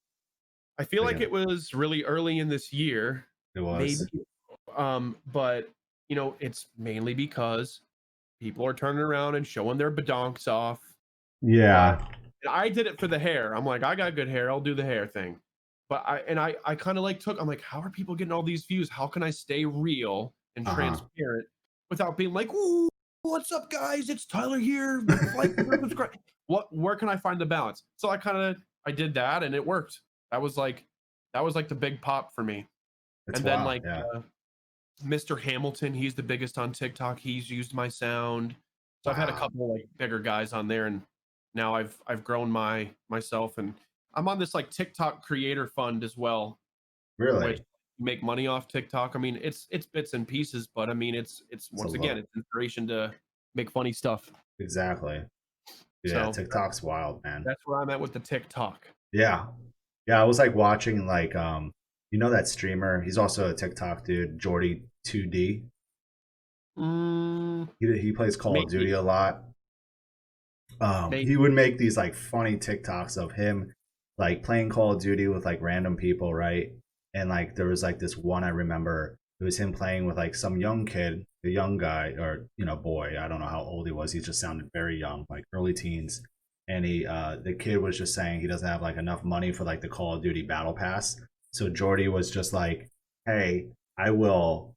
I feel Like like it was really early in this year, it maybe. was. But it's mainly because people are turning around and showing their badonks off. But Yeah. I did it for the hair. I'm like, I got good hair. I'll do the hair thing. But I kind of like I'm like, how are people getting all these views? How can I stay real and Uh-huh. transparent without being like, ooh, what's up, guys? It's Tyler here. Like, subscribe. Where can I find the balance? So I did that and it worked. That was like the big pop for me. It's And then wild. like Yeah. Mr. Hamilton, he's the biggest on TikTok. He's used my sound. So I've had a Wow. couple like bigger guys on there, and now I've grown myself, and I'm on this like TikTok creator fund as well, which Really? make money off TikTok. I mean, it's bits and pieces, but I mean, it's It's a once again, lot. it's inspiration to make funny stuff. Exactly. Yeah, So TikTok's wild, man. that's where I'm at with the TikTok. Yeah. Yeah, I was like watching like you know that streamer? He's also a TikTok dude, Jordy 2D. Mm, He plays Call of Duty maybe, a lot. maybe, He would make these like funny TikToks of him like playing Call of Duty with like random people, right? And like there was like this one I remember. It was him playing with like some young kid, a young guy or boy. I don't know how old he was. He just sounded very young, like early teens. And the kid was just saying he doesn't have like enough money for like the Call of Duty Battle Pass. So Jordy was just like, "Hey, I will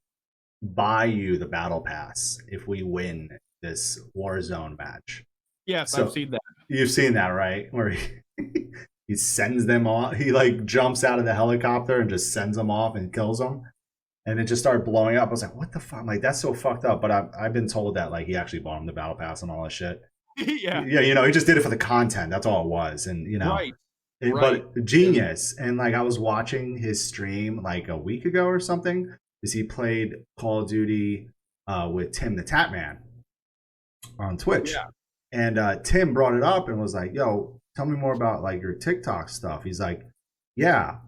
buy you the Battle Pass if we win this Warzone match." yes, I've So seen that. you've seen that, right? Where he sends them off. He like jumps out of the helicopter and just sends them off and kills them. And it just started blowing up. I was like, what the fuck? I'm like, that's so fucked up. But I've been told that like he actually bought him the battle pass and all that shit. Yeah, Yeah, he just did it for the content. That's all it was. And right, right. but genius. And like I was watching his stream like a week ago or something, because he played Call of Duty with Tim the Tatman on Twitch. Yeah, And Tim brought it up and was like, "Yo, tell me more about like your TikTok stuff." He's like, "Yeah,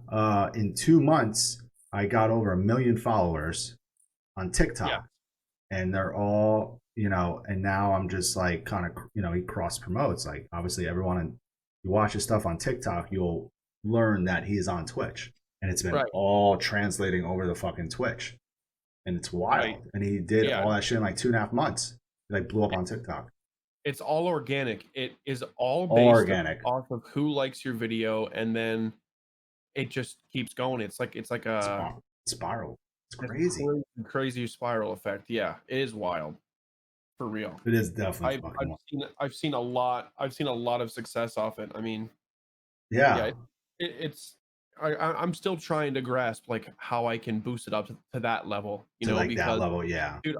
in 2 months, I got over 1 million followers on yeah, TikTok, and they're all, and now I'm just like kind of, he cross promotes. Like obviously, everyone, you watch his stuff on TikTok, you'll learn that he's on Twitch, and it's been right, all translating over the fucking Twitch, and it's right. wild. And he did Yeah, all that shit in like 2.5 months. He like blew up on TikTok, it's all organic. It is all all based organic. off of who likes your video, and then it just keeps going. It's like a Spiral. It's It's crazy. crazy spiral effect. Yeah, it is wild for real. It is definitely I've fucking I've wild. seen I've seen a lot of success off it. I mean, yeah, Yeah, it's I'm still trying to grasp like how I can boost it up to that level, you to know, like that because level, yeah. dude,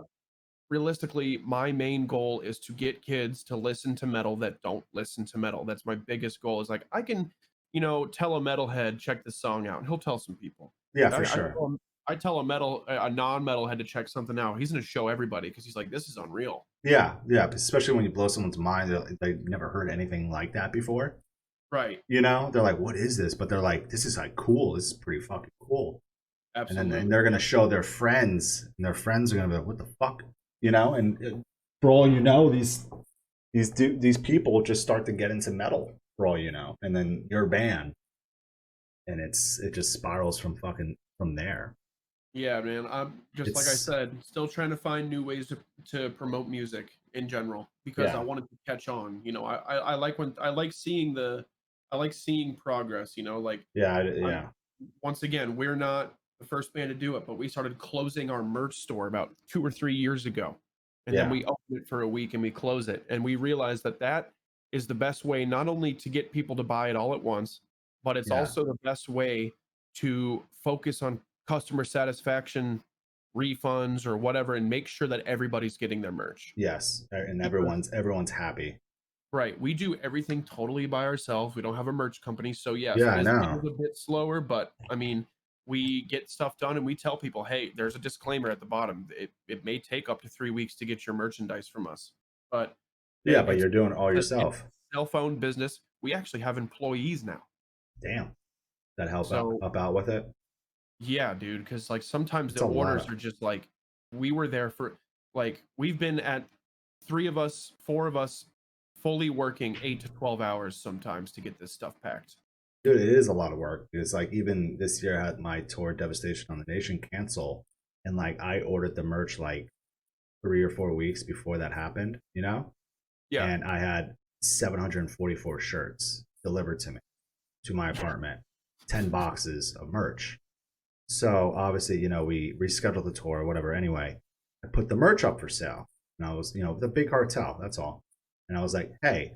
realistically, my main goal is to get kids to listen to metal that don't listen to metal. That's my biggest goal. Is like I can, tell a metalhead check this song out, and he'll tell some people. Yeah, I, for I sure. tell him, I tell a non-metalhead to check something out. He's gonna show everybody because he's like, this is unreal. Yeah, yeah. Especially when you blow someone's mind, they've never heard anything like that before. Right. You know, they're like, "What is this?" But they're like, "This is like cool. This is pretty fucking cool." And Absolutely. they're gonna show their friends, and their friends are gonna be like, "What the fuck?" You know. And for all you know, these people just start to get into metal. For all you know, and then you're banned, and it just spirals from there. Yeah, man. I'm just like I It's said, still trying to find new ways to promote music in general because I yeah, wanted to catch on. I like when I like seeing progress. Like I'm yeah, once again, we're not the first band to do it, but we started closing our merch store about 2 or 3 years ago, and then yeah, we open it for a week and we close it, and we realized that that is the best way not only to get people to buy it all at once, but it's yeah. also the best way to focus on customer satisfaction, refunds, or whatever, and make sure that everybody's getting their merch. Yes, and Because everyone's happy. right, we do everything totally by ourselves. We don't have a merch company, so yes, Yeah, it I is know. a bit slower, but I mean, we get stuff done and we tell people, hey, there's a disclaimer at the bottom. It may take up to 3 weeks to get your merchandise from us, but Yeah, but it's you're doing it all it's yourself. a cell phone business. We actually have employees now, Damn, that so help out with it. yeah, dude, because like sometimes It's the a lot orders of are just like we were there for like we've been at 3 of us, 4 of us fully working 8 to 12 hours sometimes to get this stuff packed. dude. It is a lot of work. It's like even this year I had my tour Devastation on the Nation cancel, and like I ordered the merch like 3 or 4 weeks before that happened. You know, Yeah. and I had 744 shirts delivered to my apartment, 10 boxes of merch. So obviously, we rescheduled the tour or whatever. Anyway, I put the merch up for sale, and I was, the big cartel. That's all. And I was like, hey,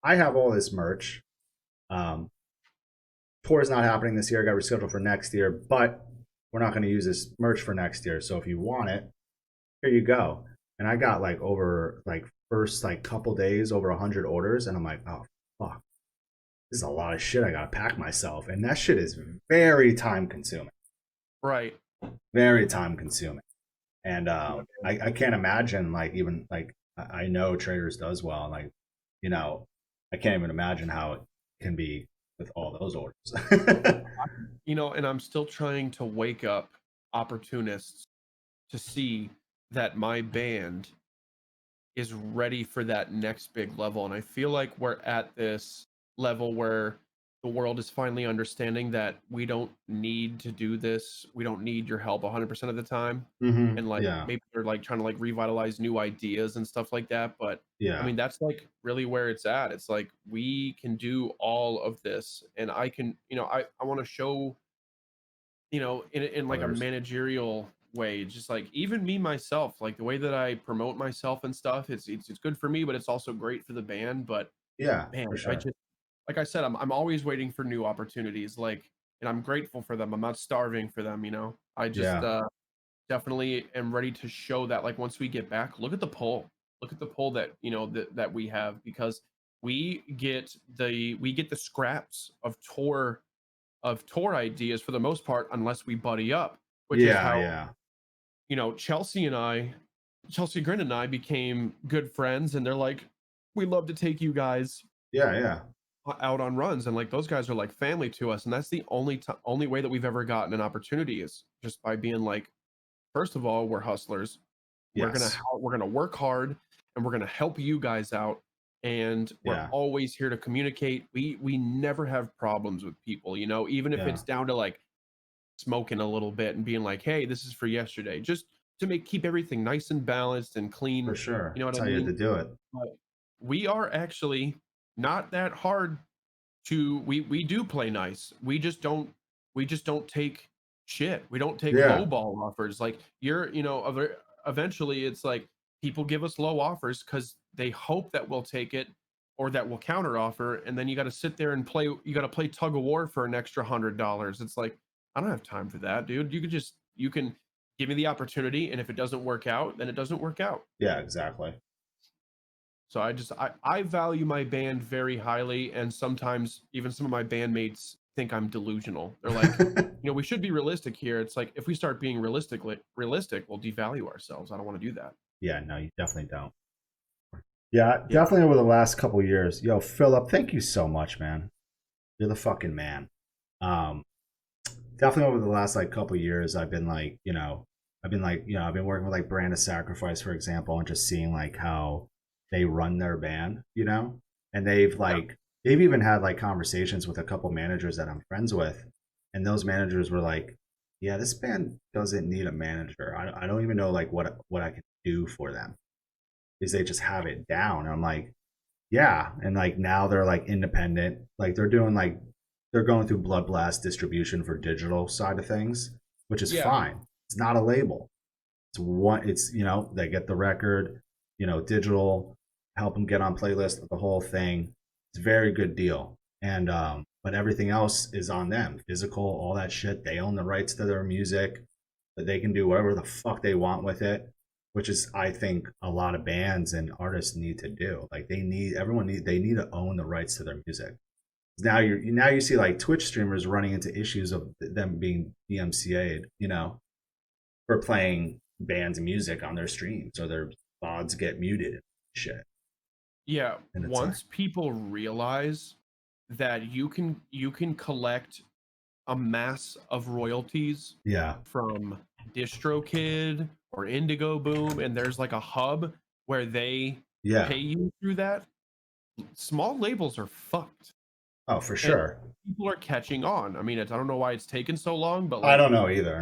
I have all this merch. Um, Tour is not happening this year. I got rescheduled for next year, but we're not going to use this merch for next year. So if you want it, here you go. And I got like over like first like couple days over 100 orders, and I'm like, oh fuck, this is a lot of shit. I gotta pack myself, and that shit is very time consuming. Right. Very time consuming. And Yeah, man. I can't imagine like even like I know Traitors does well, and like you know I can't even imagine how it can be with all those orders. And I'm still trying to wake up opportunists to see that my band is ready for that next big level. And I feel like we're at this level where the world is finally understanding that we don't need to do this. We don't need your help 100% of the time. And like Yeah, maybe they're like trying to like revitalize new ideas and stuff like that. But I yeah. mean, that's like really where it's at. It's like we can do all of this. And I can, I want to show in like a Others. managerial way, just like even me myself, like the way that I promote myself and stuff, it's good for me, but it's also great for the band. But Yeah, man, for I sure. just like I said, I'm always waiting for new opportunities, like, and I'm grateful for them. I'm not starving for them, I just Yeah, definitely am ready to show that like once we get back, look at the poll. Look at the poll that that we have because we get the scraps of tour ideas for the most part, unless we buddy up, which is yeah, how yeah, Chelsea Grin and I became good friends, and they're like, we love to take you guys yeah, yeah. out on runs, and like those guys are like family to us, and that's the only way that we've ever gotten an opportunity is just by being like, first of all, we're hustlers. Yes, We're gonna work hard, and we're gonna help you guys out. And we're yeah, always here to communicate. We never have problems with people, even if yeah, it's down to like smoking a little bit and being like, hey, this is for yesterday, just to keep everything nice and balanced and for clean. sure. You know what That's I how you have to mean? do it. But we are actually not that hard to we do play nice. We just don't take shit. We don't take Yeah. lowball offers. Like eventually it's like people give us low offers because they hope that we'll take it or that we'll counter offer, and then you got to sit there and play. You got to play tug of war for an extra $100. It's like I don't have time for that, dude. You can give me the opportunity, and if it doesn't work out, then it doesn't work out. Yeah, exactly. So I value my band very highly, and sometimes even some of my bandmates think I'm delusional. They're like, we should be realistic here. It's like if we start being realistic, we'll devalue ourselves. I don't want to do that. Yeah, no, you definitely don't. Yeah, Yeah. definitely over the last couple years. Yo, Philip, thank you so much, man. You're the fucking man. Um, Definitely over the last like couple years, I've been I've been working with like Brand of Sacrifice, for example, and just seeing like how they run their band, and they've even had like conversations with a couple managers that I'm friends with, and those managers were like, yeah, this band doesn't need a manager. I don't even know like what I can do for them, because they just have it down. And I'm like, yeah, and like now they're like independent, like they're going through Blood Blast distribution for digital side of things, which is Yeah. fine. It's not a label. It's they get the record, digital, help them get on playlist, the whole thing. It's a very good deal. And but everything else is on them. Physical, all that shit. They own the rights to their music. That they can do whatever the fuck they want with it, which is I think a lot of bands and artists need to do. Like they need to own the rights to their music. Now you see like Twitch streamers running into issues of them being DMCA'd, for playing bands' music on their streams, or their VODs get muted and shit. Yeah. And it's like, Once people realize that you can collect a mass of royalties yeah, from DistroKid or Indigo Boom, and there's like a hub where they yeah, pay you through that, small labels are fucked. oh for And sure. people are catching on. I mean, I don't know why it's taken so long, but I like don't know either.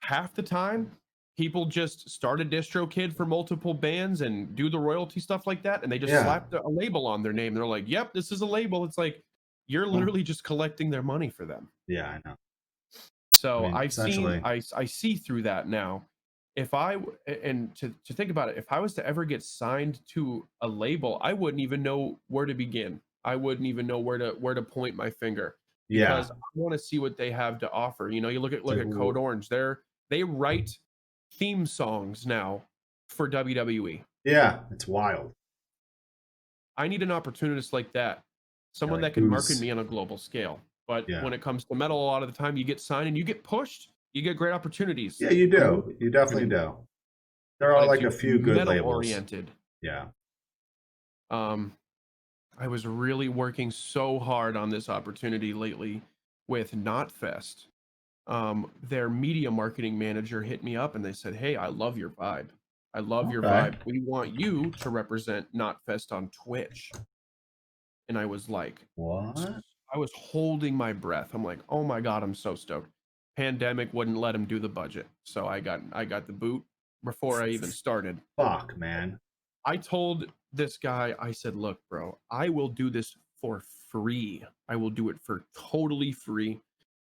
half the time people just start a DistroKid for multiple bands and do the royalty stuff like that, and they just Yeah, slap a label on their name. They're like, yep, this is a label. It's like you're literally just collecting their money for them. yeah, I know. I So mean, essentially, I see through that now. If I and to think about it, if I was to ever get signed to a label, I wouldn't even know where to begin. I wouldn't even know where to point my finger, yeah. because I want to see what they have to offer. You look at It's like, Code Orange. They write theme songs now for WWE. yeah, it's wild. I need an opportunist like that, Yeah, someone like that can market who's me on a global scale. But yeah, when it comes to metal, a lot of the time you get signed and you get pushed, you get great opportunities. yeah, you I'm with do. You definitely marketing, do. There but are it's like a usually few good metal labels. oriented. Yeah. Um, I was really working so hard on this opportunity lately with Knotfest. Their media marketing manager hit me up and they said, "Hey, I love your vibe. I love your Okay. vibe. We want you to represent Knotfest on Twitch." And I was like, What? I was holding my breath. I'm like, oh my god, I'm so stoked. Pandemic wouldn't let him do the budget, so I got the boot before I even started. Fuck, man. I told this guy, I said, look, bro, I will do this for free. I will do it for totally free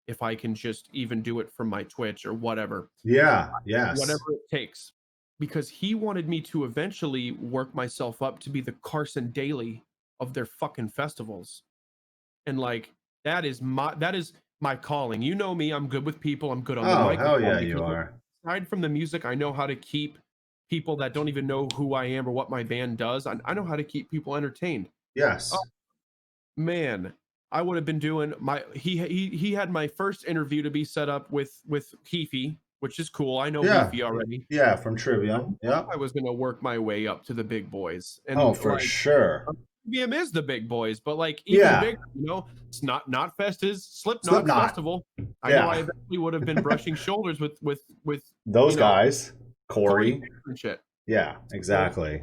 if I can just even do it from my Twitch or whatever, Yeah. whatever Yes. it takes. Because he wanted me to eventually work myself up to be the Carson Daly of their fucking festivals. And like that is my calling. You know me, I'm good with people, I'm good on the Oh, hell microphone yeah, you because like, are. aside from the music, I know how to keep people that don't even know who I am or what my band does. I know how to keep people entertained. Oh Yes. man, I would have been doing my he had my first interview to be set up with Heafy, which is cool. I know Yeah. Heafy already. Yeah, from I trivia. knew Yep. I was gonna work my way up to the big boys. Oh, And for like sure. BM is the big boys, but like even Yeah. bigger, it's not Fest is Slipknot's Slipknot. festival. I know I Yeah. eventually would have been brushing shoulders with Those you know guys. Corey Corey. and shit. Yeah, So exactly.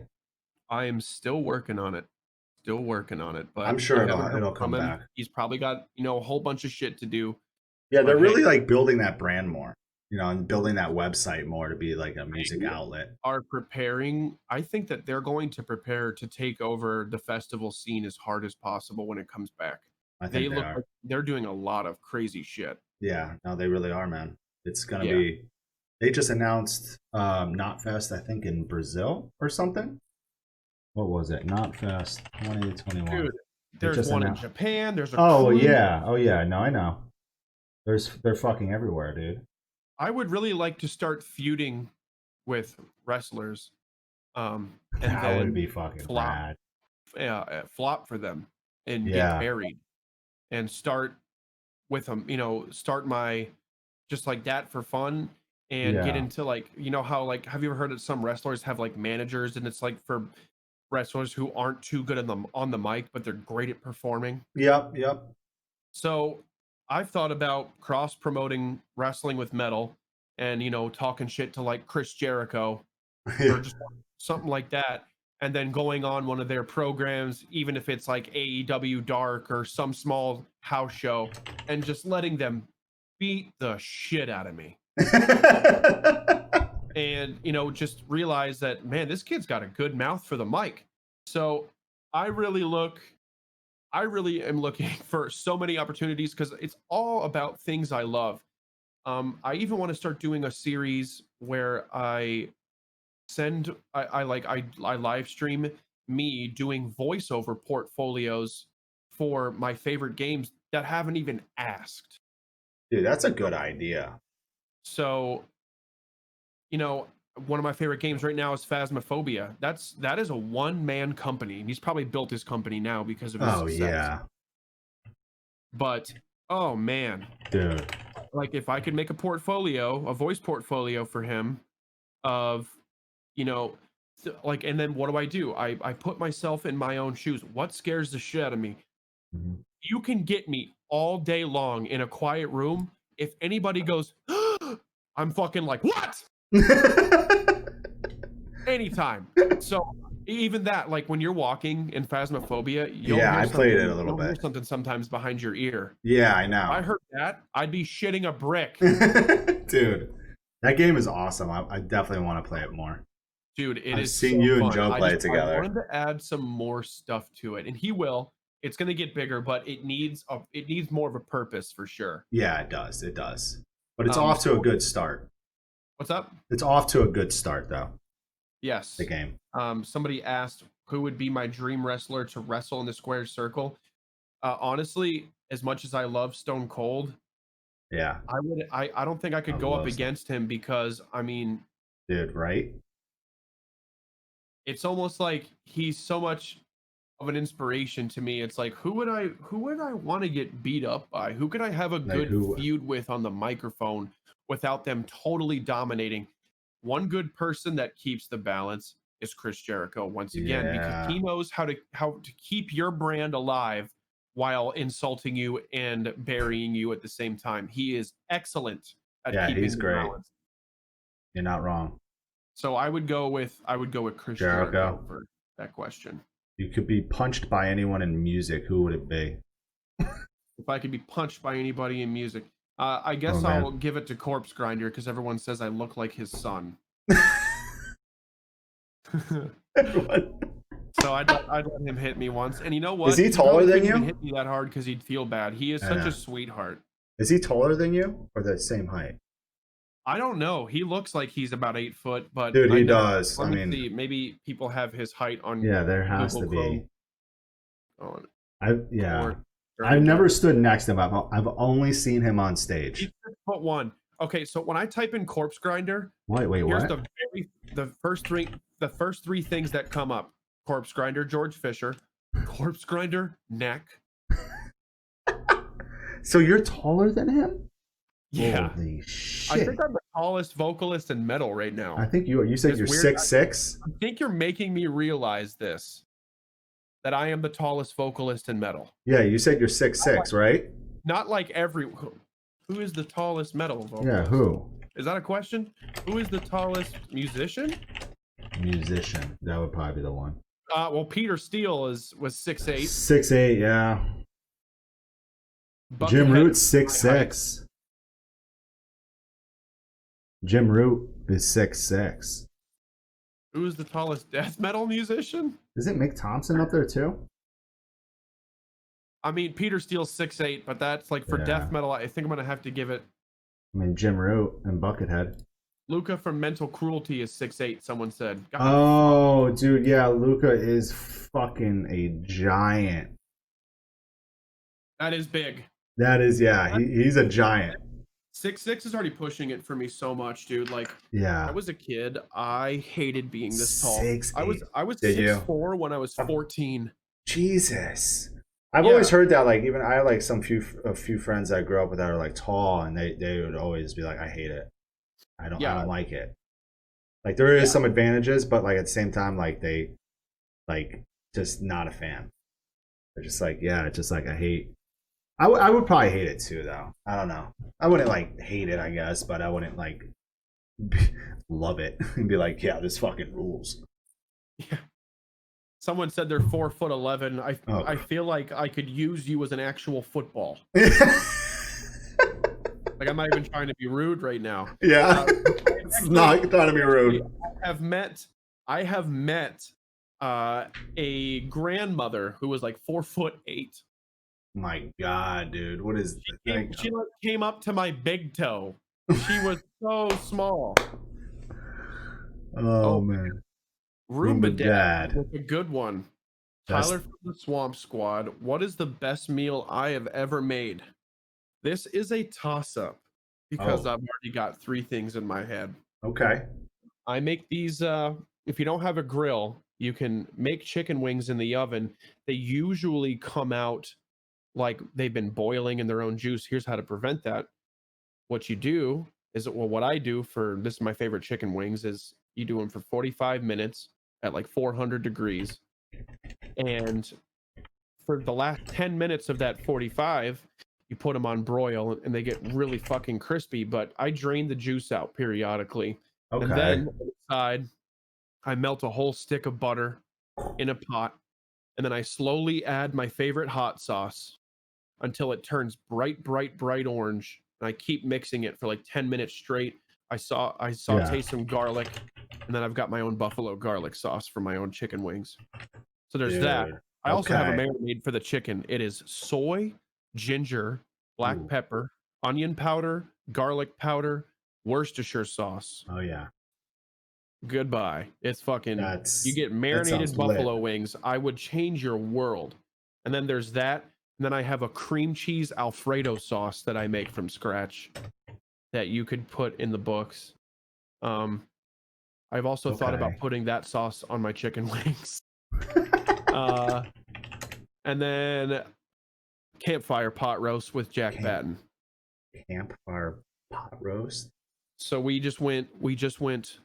I am still working on it. Still working on it, I'm but sure I it'll haven't heard it'll come from him. back. He's probably got, a whole bunch of shit to do. Yeah, they're But hey, really like building that brand more, and building that website more to be like a music they outlet. are preparing. I think that they're going to prepare to take over the festival scene as hard as possible when it comes back. I They think they look are. like they're doing a lot of crazy shit. Yeah, no, they really are, man. It's gonna Yeah. be. They just announced Knotfest, I think, in Brazil or something. What was it? Knotfest 2021. Dude, They there's just one in announced. Japan. There's a Oh crew. yeah. Oh yeah. No, I know. They're fucking everywhere, dude. I would really like to start feuding with wrestlers, and That would then be fucking flop, rad. flop for them and get Yeah. buried, and start with them. Start my just like that for fun, and get Yeah. into like how like have you ever heard of some wrestlers have like managers, and it's like for wrestlers who aren't too good on the mic, but they're great at performing. Yep. Yep. So I've thought about cross promoting wrestling with metal, and talking shit to like Chris Jericho or just something like that, and then going on one of their programs, even if it's like AEW Dark or some small house show, and just letting them beat the shit out of me. And just realize that, man, this kid's got a good mouth for the mic. So I really am looking for so many opportunities, because it's all about things I love. I even want to start doing a series where I live stream me doing voiceover portfolios for my favorite games that haven't even asked. Dude, that's a good idea. So, one of my favorite games right now is Phasmophobia. That is a one-man company, and he's probably built his company now because of his Oh success. yeah. But oh man, Dude. like if I could make a voice portfolio for him of, like, and then what do? I put myself in my own shoes. What scares the shit out of me? Mhm. You can get me all day long in a quiet room. If anybody goes, I'm fucking like, what? Anytime. So even that, like when you're walking in Phasmophobia, Yeah, I played it a little you'll hear bit. something sometimes behind your ear. Yeah, I If know. I heard that, I'd be shitting a brick. Dude, that game is awesome. I definitely want to play it more. Dude, it I've is seen so you and fun. Joe play it I together. wanted to add some more stuff to it, and he will. It's going to get bigger, but it needs more of a purpose for sure. Yeah, it does. It does. But it's off to a good start. What's up? It's off to a good start, though. Yes. The game. Somebody asked who would be my dream wrestler to wrestle in the square circle. Honestly, as much as I love Stone Cold, Yeah. I don't think I could go up against him, because I mean, dude, right? It's almost like he's so much of an inspiration to me. It's like, who would I want to get beat up by? Who could I have a Like good feud with on the microphone without them totally dominating? One good person that keeps the balance is Chris Jericho, once again, because he knows how to keep your brand alive while insulting you and burying you at the same time. He is excellent at keeping he's the great. balance. You're not wrong. So I would go with Chris Jericho for that question. You could be punched by anyone in music. Who would it be? If I could be punched by anybody in music, I guess I'll give it to Corpse Grinder, because everyone says I look like his son. So I'd let him hit me once. And you know what? Is he taller than you? He hit me that hard because he'd feel bad. He is such a sweetheart. Is he taller than you, or the same height? I don't know. He looks like he's about 8 foot, but dude, he does. Let me see. Maybe people have his height on. Yeah, there has to be. I've never stood next to him. I've only seen him on stage. He's 6'1". Okay, so when I type in Corpse Grinder, wait, here's what? The first three things that come up: Corpse Grinder, George Fisher, Corpse Grinder, neck. So you're taller than him? Yeah. Holy shit. I think I'm the tallest vocalist in metal right now. I think you said you're 6'6". I think you're making me realize this, that I am the tallest vocalist in metal. Yeah, you said you're 6'6", right? Not like who is the tallest metal vocalist? Yeah, who? Is that a question? Who is the tallest musician? Musician. That would probably be the one. Well, Peter Steele was 6'8". 6'8", yeah. Jim Root's 6'6". Jim Root is 6'6". Who is the tallest death metal musician? Isn't Mick Thompson up there too? I mean, Peter Steele's 6'8", but that's like for death metal. I think I'm gonna have to give it I mean, Jim Root and Buckethead. Luca from Mental Cruelty is 6'8", someone said. God, Oh, dude, yeah, Luca is fucking a giant. that is big. That is, yeah, he's a giant. 6'6" is already pushing it for me so much, dude. Like, Yeah. I was a kid. I hated being this tall. 6'8". I was Did you? 6'4" when I was 14. Jesus. I've Yeah. always heard that. Like, even I have like a few friends that I grew up with that are like tall, and they would always be like, I hate it. I don't like it. Like, there is some advantages, but like at the same time, like they like just not a fan. They're just like, yeah, it's just like I hate. I would probably hate it too, though. I don't know. I wouldn't like hate it, I guess, but I wouldn't like love it and be like, yeah, this fucking rules. Yeah. Someone said they're 4'11". I feel like I could use you as an actual football. Like, I'm not even trying to be rude right now. Yeah, it's not trying to be rude. I have met a grandmother who was like 4'8". My God, dude, what is the thing? She like came up to my big toe. She was so small. Oh man, Roomba Dad was a good one. Tyler from the Swamp Squad. What is the best meal I have ever made? This is a toss-up because I've already got 3 things in my head. Okay. I make these. If you don't have a grill, you can make chicken wings in the oven. They usually come out like they've been boiling in their own juice. Here's how to prevent that. What you do is, well, what I do for this is my favorite chicken wings is you do them for 45 minutes at like 400 degrees. And for the last 10 minutes of that 45, you put them on broil and they get really fucking crispy, but I drain the juice out periodically. Okay. And then on the side, I melt a whole stick of butter in a pot, and then I slowly add my favorite hot sauce until it turns bright orange. And I keep mixing it for like 10 minutes straight. I saute some garlic, and then I've got my own buffalo garlic sauce for my own chicken wings. So there's that. I also have a marinade for the chicken. It is soy, ginger, black pepper, onion powder, garlic powder, Worcestershire sauce. Oh yeah. Goodbye. It's fucking. You get marinated buffalo wings. I would change your world. And then there's that. And then I have a cream cheese Alfredo sauce that I make from scratch that you could put in the books. I've also thought about putting that sauce on my chicken wings. And then campfire pot roast with Jack Batten. Campfire pot roast? So we just went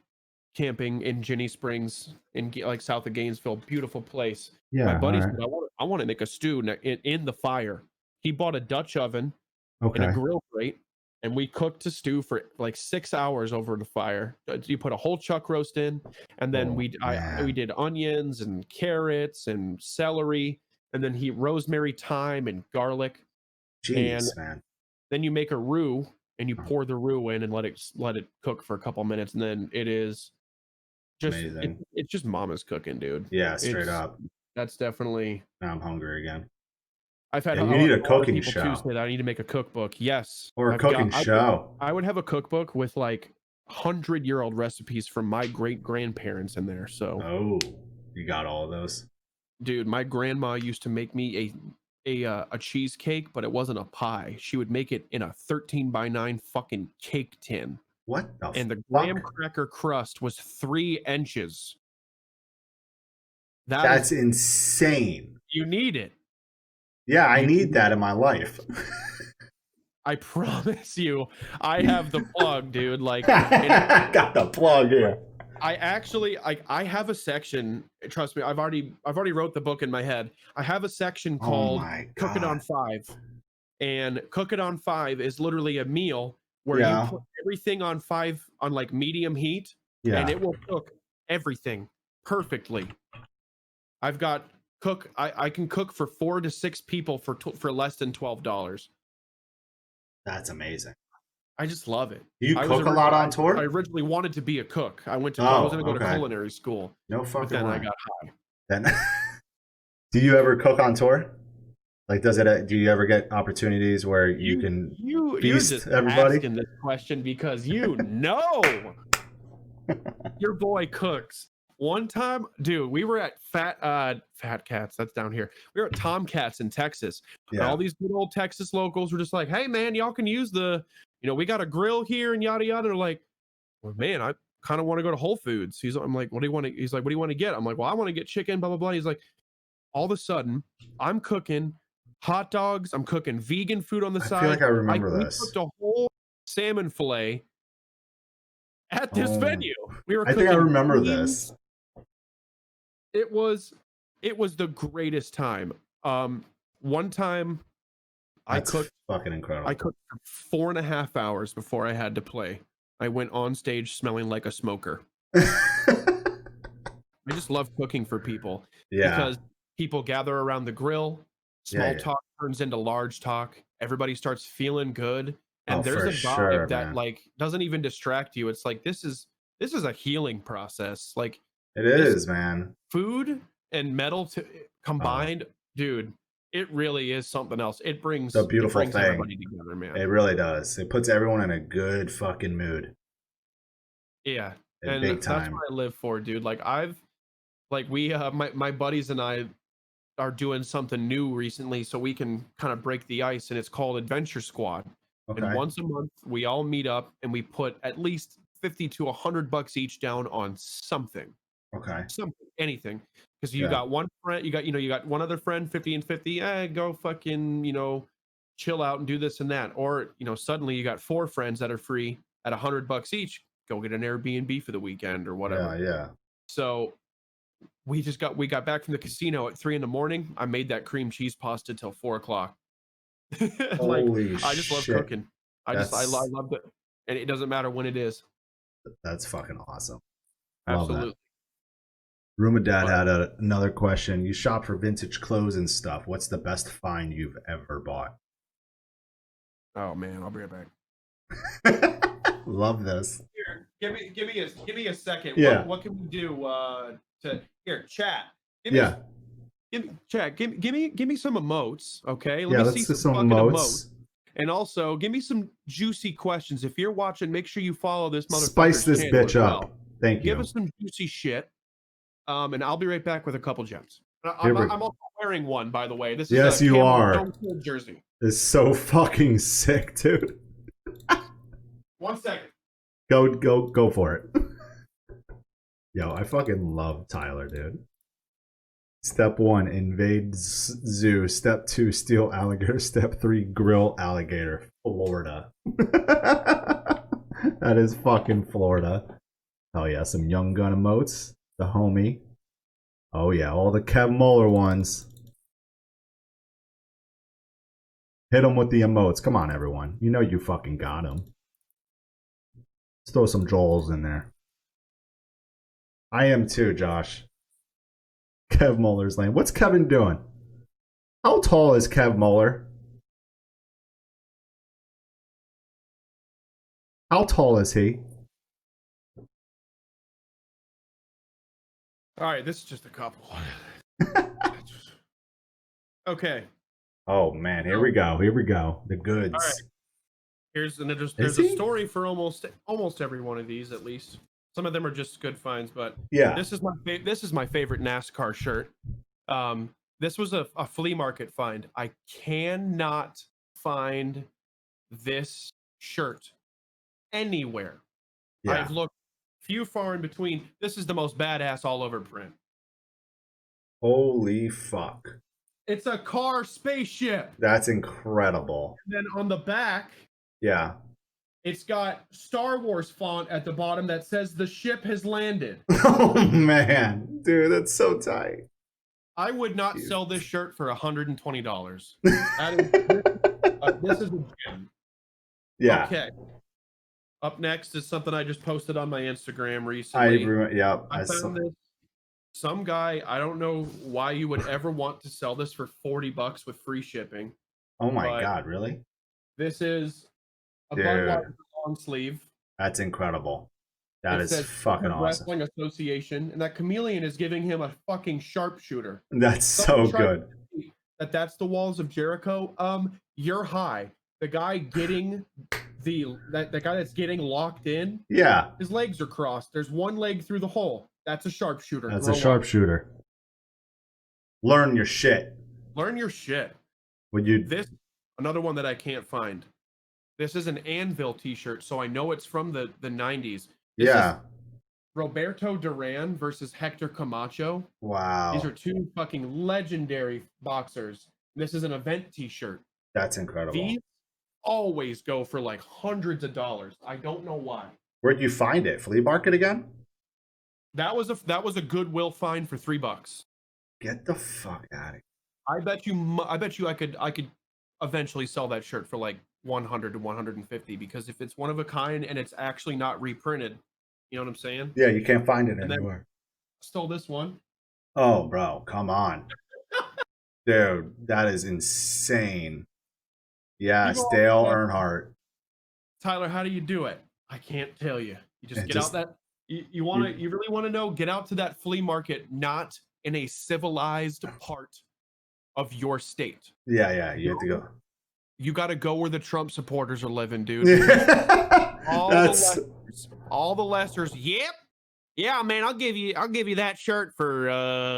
camping in Ginny Springs in like south of Gainesville. Beautiful place. Yeah, my buddy said, I want to make a stew in the fire. He bought a Dutch oven and a grill grate, and we cooked a stew for like 6 hours over the fire. You put a whole chuck roast in, and then we did onions and carrots and celery, and then rosemary, thyme, and garlic. Jeez, man. Then you make a roux, and you pour the roux in and let it cook for a couple minutes, and then it is just it's just mama's cooking, dude. Yeah, straight up. That's definitely. Now I'm hungry again. I've had. You need a cooking show. Too say that I need to make a cookbook. Yes, or a cooking show. I would have a cookbook with like 100-year-old recipes from my great grandparents in there. So. You got all of those, dude. My grandma used to make me a cheesecake, but it wasn't a pie. She would make it in a 13x9 fucking cake tin. What the and the graham cracker crust was 3 inches. That's insane. You need it. Yeah, I need that in my life. I promise you, I have the plug, dude. Like, I got the plug here. I actually, I have a section. Trust me, I've already wrote the book in my head. I have a section called "Cook It on 5," and "Cook It on 5" is literally a meal where you put everything on 5 on like medium heat, and it will cook everything perfectly. I've got I can cook for 4 to 6 people for less than $12. That's amazing. I just love it. Do you cook a lot on tour? I originally wanted to be a cook. I was going to go to culinary school. No fucking then way. I got high. Then, do you ever cook on tour? Like, does it? Do you ever get opportunities where you can You're feast just everybody? asking this question because you know your boy cooks. One time, dude, we were at Fat Cats. That's down here. We were at Tomcats in Texas, and Yeah. all these good old Texas locals were just like, "Hey, man, y'all can use we got a grill here and yada yada." They're like, "Well, man, I kind of want to go to Whole Foods." I'm like, "What do you want to?" He's like, "What do you want to get?" I'm like, "Well, I want to get chicken." Blah blah blah. He's like, all of a sudden, I'm cooking hot dogs. I'm cooking vegan food on the I side. feel like I remember We this. cooked a whole salmon fillet at this Oh, venue. We were I think I cooking remember beans. this. It was the greatest time. One time I That's cooked fucking incredible. for 4.5 hours before I had to play. I went on stage smelling like a smoker. I just love cooking for people Yeah. because people gather around the grill. Small Yeah. talk turns into large talk. Everybody starts feeling good, Oh, and there's for a sure, vibe that man. like doesn't even distract you. It's like this is a healing process. Like It this is, man. food and metal Oh, combined, dude. It really is something else. it's a It beautiful brings thing. everybody together, man. It really does. It puts everyone in a good fucking mood. Yeah, At and big that's time. what I live for, dude. We my buddies and I are doing something new recently so we can kind of break the ice, and it's called Adventure Squad. And Okay. once a month we all meet up and we put at least 50 to $100 each down on something, Okay. anything. Because you Yeah. got one friend, you got one other friend, 50 and 50, go fucking, chill out and do this and that. Or, suddenly you got four friends that are free at $100 each, go get an Airbnb for the weekend or Yeah. whatever. Yeah. So we got back from the casino at 3 a.m. I made that cream cheese pasta till 4 o'clock. Like, Holy I just love shit. cooking. I That's love it, and it doesn't matter when it is. fucking awesome. Love that. Absolutely. Roomba Dad But had another question. You shop for vintage clothes and stuff. What's the best find you've ever bought? oh man, I'll be right back. Love this. Here, give me a second. Yeah. What can we do to here chat? Yeah. Give me some emotes, okay? Let Yeah. me Let's see do some some fucking emotes. emotes. And also, give me some juicy questions. If you're watching, make sure you follow this Spice motherfucker's this channel bitch as well. up. Thank Give you. us some juicy shit. And I'll be right back with a couple gems. Here we- I'm also wearing one, by the way. This is Yes, a you camo are. Stone Cold jersey. It's so fucking sick, dude. 1 second. Go for it. Yo, I fucking love Tyler, dude. Step 1, invade zoo. Step 2, steal alligator. Step 3, grill alligator. Florida. That is fucking Florida. Oh yeah, some Young Gun emotes. The homie. Oh yeah, all the Kev Moeller ones. Hit him with the emotes. Come on, everyone. You know you fucking got him. Let's throw some Joels in there. I am too, Josh. Kev Moeller's lane. What's Kevin doing? How tall is Kev Moeller? How tall is he? All right, this is just a couple. Okay. Oh man, here we go. Here we go. The goods. All right. There's Is a he? story for almost every one of these, at least. Some of them are just good finds, but Yeah. this is my favorite NASCAR shirt. This was a flea market find. I cannot find this shirt anywhere. Yeah. I've looked few far in between. This is the most badass all over print. Holy fuck. It's a car spaceship. That's incredible. And then on the back, Yeah. it's got Star Wars font at the bottom that says the ship has landed. Oh man, dude, that's so tight. I would not sell this shirt for $120. This is a gem. Yeah. Okay. Up next is something I just posted on my Instagram recently. I found this. Some guy, I don't know why you would ever want to sell this for $40 with free shipping. Oh my god, really? This is a Budweiser long sleeve. That's incredible. That is fucking awesome. Wrestling Association, and that chameleon is giving him a fucking sharpshooter. That's so good. that's the walls of Jericho. You're high. The guy getting the guy that's getting locked in, Yeah, his legs are crossed. There's one leg through the hole. That's a sharpshooter. that's a Grow up. sharpshooter. Learn your shit. Learn your shit. Would you? This another one that I can't find. This is an Anvil t-shirt, so I know it's from the 90s. This Yeah. is Roberto Duran versus Hector Camacho. Wow. These are two fucking legendary boxers. This is an event t-shirt. That's incredible. These always go for like hundreds of dollars. I don't know why. Where'd you find it? Flea market again? That was a Goodwill find for $3. Get the fuck out of here. I bet you I could eventually sell that shirt for like 100 to 150, because if it's one of a kind and it's actually not reprinted, you know what I'm saying? Yeah, you can't find it And anywhere. Stole this one. Oh, bro, come on. Dude, that is insane. Yes, Dale Earnhardt. Tyler, how do you do it? I can't tell you. You just out that you really want to know, get out to that flea market, not in a civilized part of your state. Yeah, you have to go. You got to go where the Trump supporters are living, dude. all the lessers. Yep. Yeah, man, I'll give you that shirt for and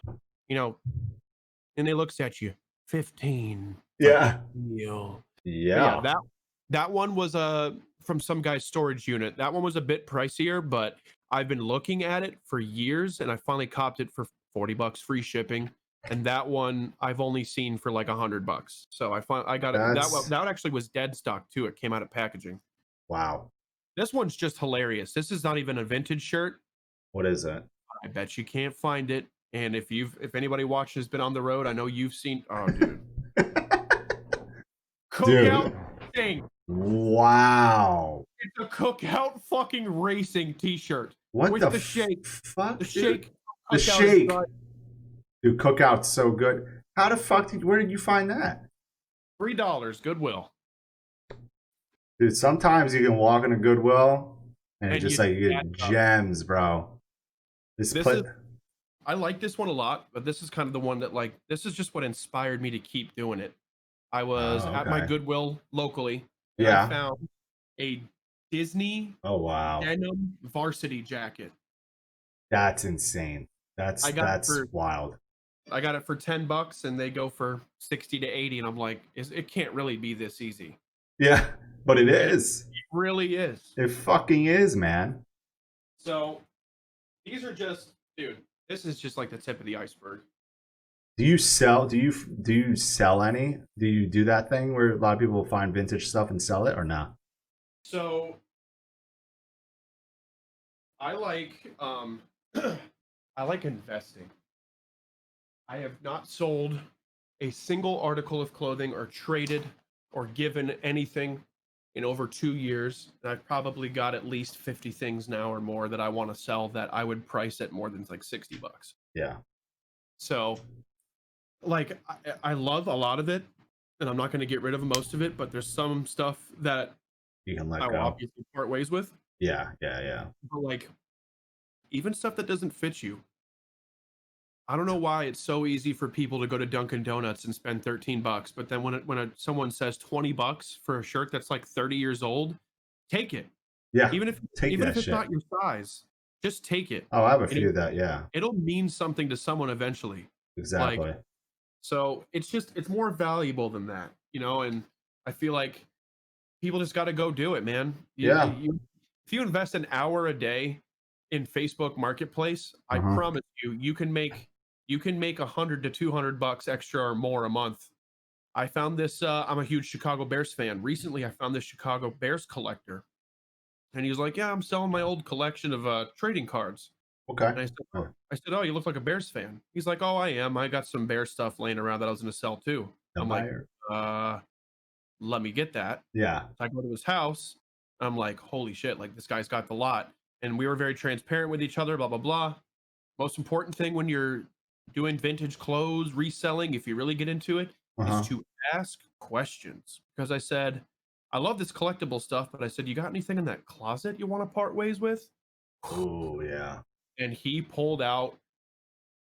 they looks at you. 15. Yeah. Yeah. That one was from some guy's storage unit. That one was a bit pricier, but I've been looking at it for years, and I finally copped it for $40 free shipping. And that one I've only seen for like $100. So I got it. That actually was dead stock too. It came out of packaging. Wow. This one's just hilarious. This is not even a vintage shirt. What is it? I bet you can't find it. And if anybody watching has been on the road, I know you've seen. Oh, dude. Cookout thing. Wow. It's a Cookout fucking racing t-shirt. What with the shake? Fuck? The shake. The shake. Dude, Cookout's so good. How the fuck where did you find that? $3, Goodwill. Dude, sometimes you can walk in a Goodwill and it's just like you get gems, bro. I like this one a lot, but this is kind of the one that this is just what inspired me to keep doing it. I was at my Goodwill locally. And I found a Disney denim varsity jacket. That's insane. That's wild. I got it for $10 and they go for 60 to 80, and I'm like, it can't really be this easy. Yeah, but it is. It really is. It fucking is, man. So these are just, dude, this is just like the tip of the iceberg. Do you sell any? Do you do that thing where a lot of people will find vintage stuff and sell it, or not? So I like I like investing. I have not sold a single article of clothing or traded or given anything in over 2 years. And I've probably got at least 50 things now or more that I want to sell that I would price at more than like $60. Yeah. So I love a lot of it, and I'm not going to get rid of most of it, but there's some stuff that you can let I go. will obviously part ways with. Yeah. But even stuff that doesn't fit you. I don't know why it's so easy for people to go to Dunkin' Donuts and spend $13, but then when someone says $20 for a shirt that's like 30 years old, take it. Yeah. Even if it's not your size, just take it. Oh, I have a few of that. Yeah. It'll mean something to someone eventually. Exactly. So it's more valuable than that, and I feel like people just got to go do it, man. If you invest an hour a day in Facebook Marketplace, I promise you can make $100 to $200 extra or more a month. I found this. I'm a huge Chicago Bears fan. Recently, I found this Chicago Bears collector, and he was like, "Yeah, I'm selling my old collection of trading cards." Okay. And I said, "Oh, you look like a Bears fan." He's like, "Oh, I am. I got some Bears stuff laying around that I was going to sell too." I'm like, "Let me get that." Yeah. So I go to his house. I'm like, "Holy shit! Like this guy's got the lot." And we were very transparent with each other. Blah blah blah. Most important thing when you're doing vintage clothes, reselling, if you really get into it, is to ask questions. Because I said, I love this collectible stuff, but I said, you got anything in that closet you want to part ways with? Oh, yeah. And he pulled out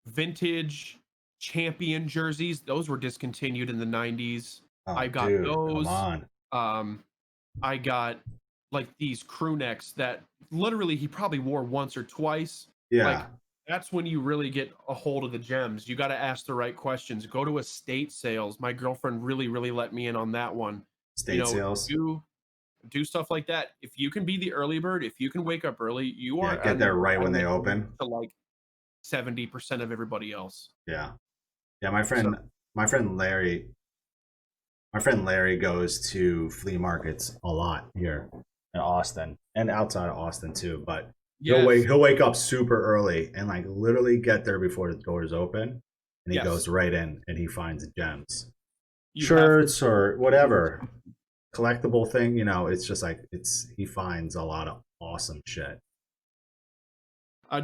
vintage champion jerseys. Those were discontinued in the 90s. I Oh, got dude, come those. on. I got like these crew necks that literally he probably wore once or twice. Like Yeah, that's when you really get a hold of the gems. You got to ask the right questions. Go to estate sales. My girlfriend really let me in on that one. You state know, sales. do stuff like that. If you can be the early bird, if you can wake up early, you Yeah, are get at there right an when they advantage open. to like 70% of everybody else. Yeah, yeah. My So friend, my friend Larry, my friend Larry goes to flea markets a lot here in Austin and outside of Austin too. But yes, he'll wake up super early and like literally get there before the doors open, and he goes yes, right in and he finds gems, you have to shirts or whatever collectible thing. You know, it's just like he finds a lot of awesome shit.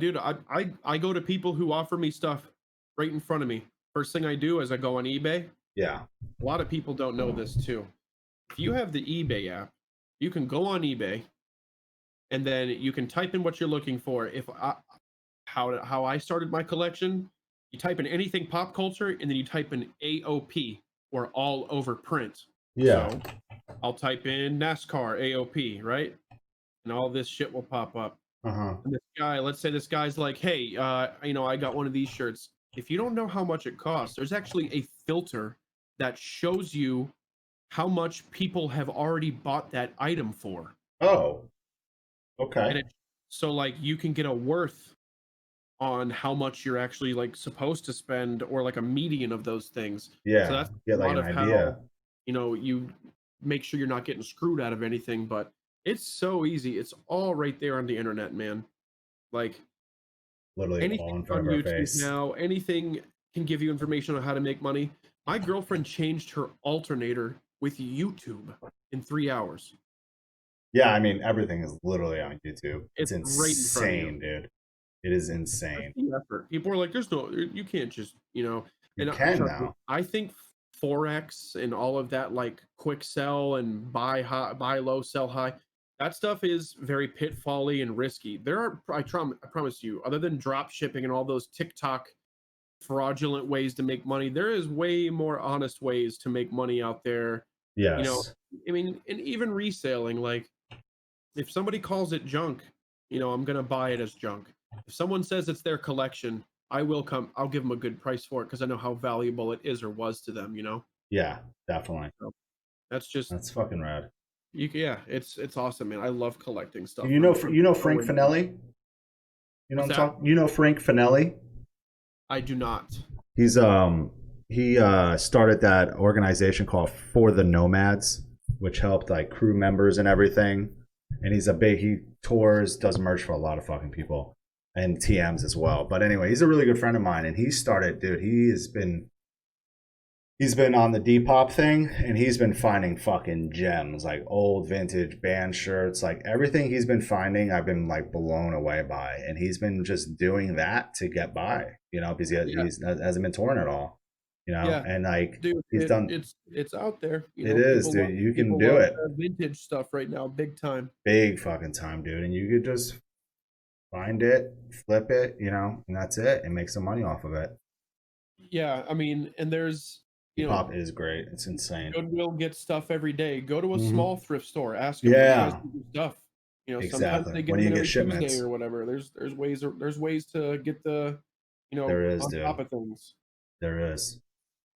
Dude, I go to people who offer me stuff right in front of me. First thing I do is I go on eBay. Yeah, A lot of people don't know this too. If you have the eBay app, you can go on eBay and then you can type in what you're looking for. How I started my collection, you type in anything pop culture and then you type in AOP or all over print. yeah, So I'll type in NASCAR AOP, right? And all this shit will pop up. uh huh, And this guy, let's say this guy's like, hey, I got one of these shirts. If you don't know how much it costs, there's actually a filter that shows you how much people have already bought that item for. oh, okay, And so like you can get a worth on how much you're actually like supposed to spend or like a median of those things. So yeah, that's a get like lot an of how, idea. you make sure you're not getting screwed out of anything, but it's so easy. It's all right there on the internet, man. Like Literally anything all in front on of our YouTube face. now, anything can give you information on how to make money. My girlfriend changed her alternator with YouTube in 3 hours. Yeah, I mean everything is literally on YouTube. It's It's right in front of you. insane, dude. It is That's insane. the effort. People are like, "There's no, you can't just, You And can trust me, now. I think forex and all of that, like quick sell and buy high, buy low, sell high, that stuff is very pitfally and risky. There are, I promise you, other than drop shipping and all those TikTok fraudulent ways to make money, there is way more honest ways to make money out there. You know, Yes. I mean, and even reselling, like if somebody calls it junk, I'm gonna buy it as junk. If someone says it's their collection, I'll give them a good price for it because I know how valuable it is or was to them. Yeah, definitely. So that's just That's fucking rad. yeah, it's awesome, man. I love collecting stuff You from know, from you know so Frank into it. Finelli. You know What's what I'm that? talking. You know Frank Finelli. I do not. He's he started that organization called For the Nomads, which helped like crew members and everything. And he tours, does merch for a lot of fucking people and TMs as well. But anyway, he's a really good friend of mine, and he started, dude. He's been on the Depop thing, and he's been finding fucking gems, like old vintage band shirts, like everything he's been finding. I've been like blown away by, and he's been just doing that to get by, because Yeah, hasn't been touring at all, yeah, and like dude. he's done. It's out there. It is, dude. You can People do love it, vintage stuff right now, big time. big fucking time, dude, and you could just find it, flip it, and that's it, and make some money off of it. Yeah, I mean, and there's Depop is great. It's insane. Goodwill gets stuff every day. Go to a Hmm. small thrift store. Ask them when you guys Yeah, get your stuff. Sometimes exactly. they get When them do you in get every Tuesday shipments? or whatever. There's ways to get the There is, on top dude. of things. There is.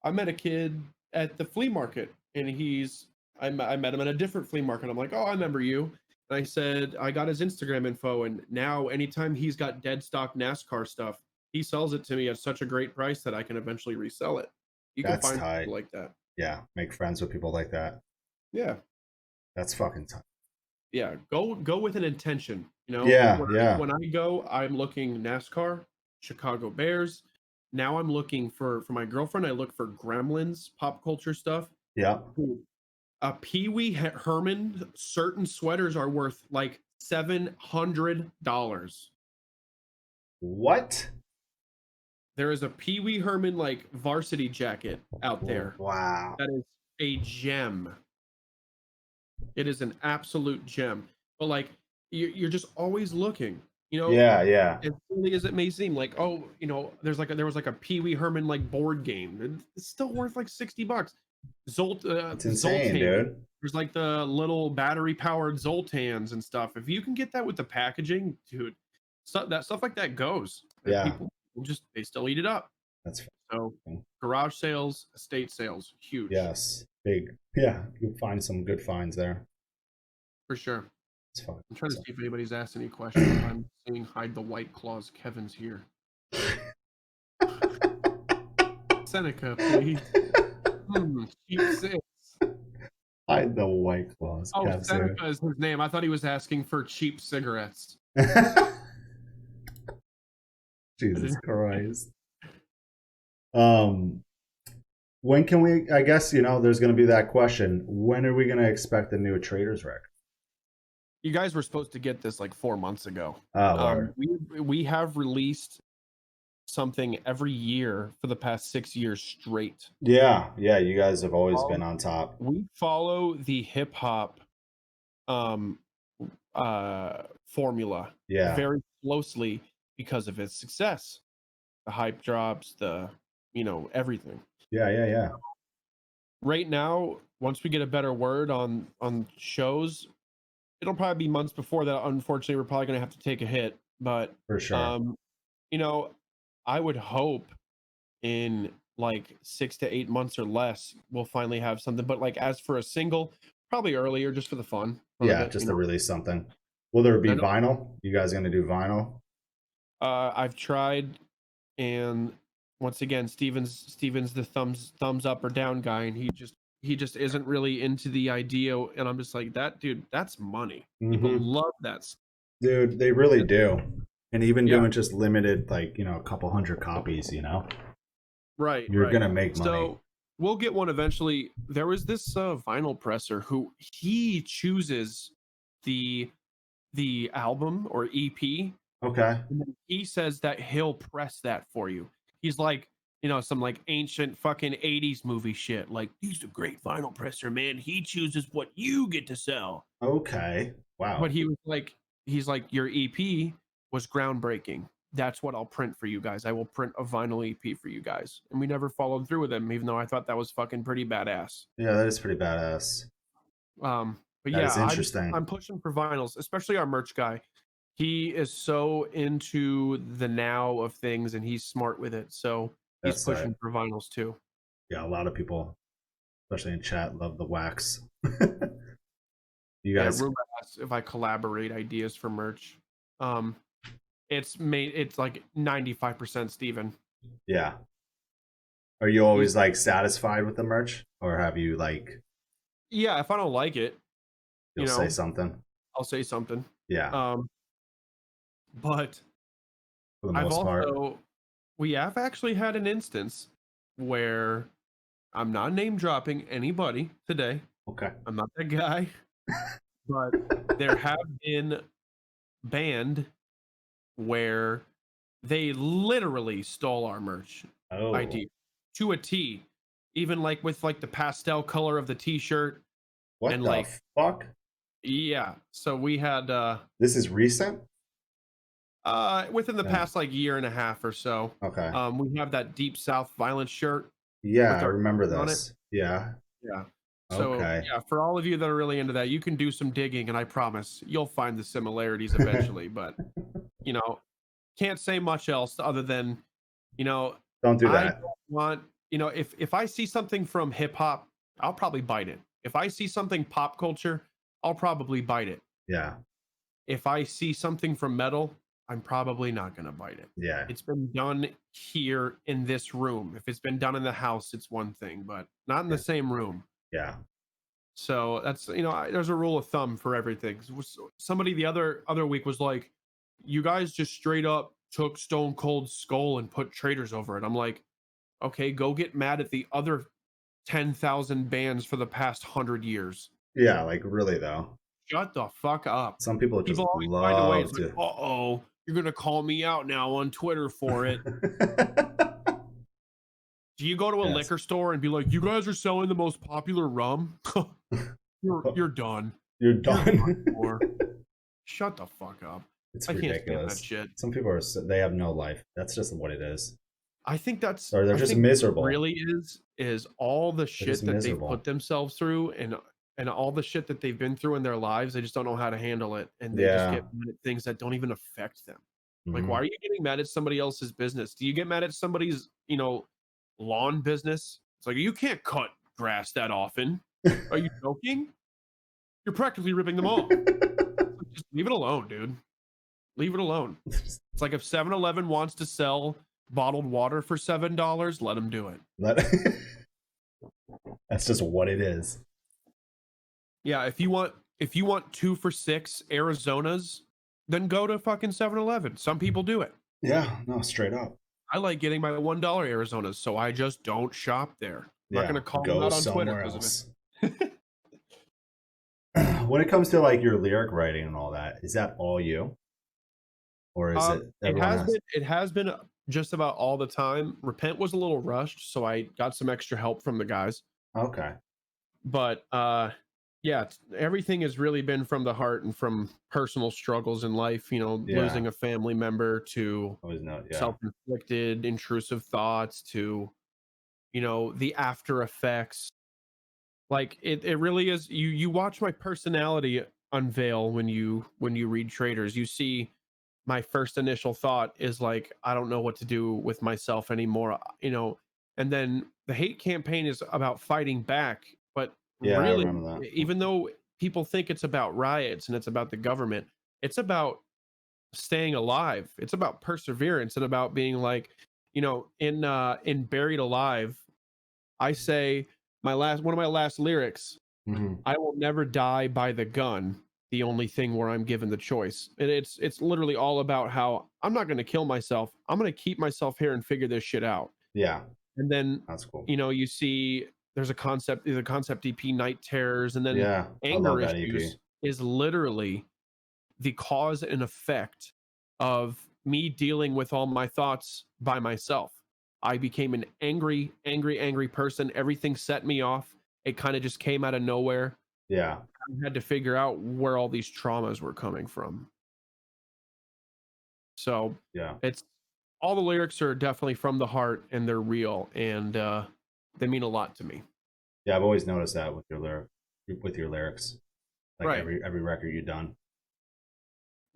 I met a kid at the flea market, and I met him at a different flea market. I'm like, oh, I remember you. And I said I got his Instagram info, and now anytime he's got dead stock NASCAR stuff, he sells it to me at such a great price that I can eventually resell it. You can That's find tight. people like that. Yeah, make friends with people like that. Yeah. That's fucking tight. Yeah, go with an intention. Yeah, When yeah, I go, I'm looking NASCAR, Chicago Bears. Now I'm looking for my girlfriend. I look for Gremlins, pop culture stuff. yeah. Ooh, a Pee Wee Herman. Certain sweaters are worth like $700. What? There is a Pee Wee Herman like varsity jacket out there Wow. that is a gem. It is an absolute gem. But like you're just always looking. You know, Yeah. as silly as it may seem, like, oh, there was like a Pee Wee Herman like board game, and it's still worth like $60. It's insane, Zoltan. dude. There's like the little battery powered Zoltans and stuff. If you can get that with the packaging, dude, stuff like that goes, and Yeah, people will just they still eat it up. that's So fine. garage sales, estate sales, huge Yes, big. Yeah, you'll find some good finds there. for sure. It's fine. I'm trying to see if anybody's asked any questions. I'm seeing hide the white claws. Kevin's here. Seneca, please. Cheap six. Hide the white claws. Oh, Kev's here. Seneca is his name. I thought he was asking for cheap cigarettes. Jesus Christ. When can we? I guess there's going to be that question. When are we going to expect the new Traitors rec? You guys were supposed to get this like 4 months ago. Oh, we have released something every year for the past 6 years straight. yeah. You guys have always been on top. We follow the hip hop formula very closely because of its success. The hype drops, everything. Yeah. Right now, once we get a better word on shows, it'll probably be months before that. Unfortunately, we're probably going to have to take a hit, but For sure. I would hope in like 6 to 8 months or less, we'll finally have something. But like as for a single, probably earlier, just for the fun. Yeah, of it, just to release something. Will there be vinyl? You guys going to do vinyl? I've tried, and once again, Steven's the thumbs up or down guy, and he just isn't really into the idea. And I'm just like, that dude, that's money. People love that. Dude, they really do. And even doing just limited, like, a couple hundred copies, Right. You're going to make money. So we'll get one eventually. There was this vinyl presser who he chooses the album or EP. Okay. And then he says that he'll press that for you. He's like, some like ancient fucking 80s movie shit. Like, he's a great vinyl presser, man. He chooses what you get to sell. Okay. Wow. But he's like, your EP was groundbreaking. That's what I'll print for you guys. I will print a vinyl EP for you guys. And we never followed through with him, even though I thought that was fucking pretty badass. Yeah, that is pretty badass. But that is interesting. I'm pushing for vinyls, especially our merch guy. He is so into the now of things, and he's smart with it. So he's pushing for vinyls too. Yeah, a lot of people, especially in chat, love the wax. You guys, Ruben asks if I collaborate ideas for merch. It's like 95% Steven. Yeah. Are you always like satisfied with the merch, or have you like? Yeah, if I don't like it, you'll say something. I'll say something. Yeah. But for the most part, we have actually had an instance where I'm not name dropping anybody today. Okay. I'm not that guy. But there have been band where they literally stole our merch idea to a T, even like with like the pastel color of the t-shirt. What and the like fuck? Yeah, so we had this is recent? Within the past like year and a half or so. Okay. We have that Deep South Violence shirt. Yeah, I remember this. Yeah. So yeah, for all of you that are really into that, you can do some digging, and I promise you'll find the similarities eventually. But can't say much else other than don't do that. I don't want if I see something from hip hop, I'll probably bite it. If I see something pop culture, I'll probably bite it. Yeah. If I see something from metal, I'm probably not gonna bite it. Yeah. It's been done here in this room. If it's been done in the house, it's one thing, but not in the same room. Yeah. So that's there's a rule of thumb for everything. Somebody the other week was like, "You guys just straight up took Stone Cold Skull and put Traitors over it." I'm like, "Okay, go get mad at the other 10,000 bands for the past 100 years." Yeah, like really though. Shut the fuck up. Some people just love find a way. It's like, uh-oh, you're gonna call me out now on Twitter for it. Do you go to a liquor store and be like, "You guys are selling the most popular rum"? You're done. You're done. Shut the fuck up. It's I can't stand that ridiculous. shit. Some people are they have no life. That's just what it is. I think Or they're I just think what it miserable. really is all the They're just shit that they've put miserable. themselves through and all the shit that they've been through in their lives. They just don't know how to handle it, and they just Yeah. get mad at things that don't even affect them. Like, why Hmm. are you getting mad at somebody else's business? Do you get mad at somebody's, lawn business? It's like, you can't cut grass that often. Are you joking? You're practically ripping them off. Just leave it alone, dude. Leave it alone. It's like if 7-Eleven wants to sell bottled water for $7, let them do it. That's just what it is. Yeah, if you want 2 for $6 Arizonas, then go to fucking 7-Eleven. Some people do it. Yeah, no, straight up. I like getting my $1 Arizonas, so I just don't shop there. I'm not Yeah, gonna call them go out on Twitter somewhere because of else. it. When it comes to like your lyric writing and all that, is that all you, or is it It everyone has else? been just about all the time. Repent was a little rushed, so I got some extra help from the guys. Okay. But yeah, everything has really been from the heart and from personal struggles in life, Yeah. losing a family member to Always know. Yeah. self-inflicted intrusive thoughts to, the after effects. Like it really is, you watch my personality unveil when you read Traitors. You see my first initial thought is like, I don't know what to do with myself anymore, and then the hate campaign is about fighting back, but Yeah, I really, remember that. even though people think it's about riots and it's about the government, it's about staying alive. It's about perseverance and about being like, in Buried Alive, I say one of my last lyrics, Hmm. I will never die by the gun, the only thing where I'm given the choice. And it's literally all about how I'm not going to kill myself. I'm going to keep myself here and figure this shit out. Yeah, And then, that's cool. you see there's a concept EP, Night Terrors, and then Yeah, I love Anger that EP. Issues is literally the cause and effect of me dealing with all my thoughts by myself. I became an angry, angry, angry person. Everything set me off. It kind of just came out of nowhere. Yeah, I had to figure out where all these traumas were coming from. So yeah, it's all the lyrics are definitely from the heart and they're real and they mean a lot to me. yeah. I've always noticed that with your lyrics, like Right. every record you've done,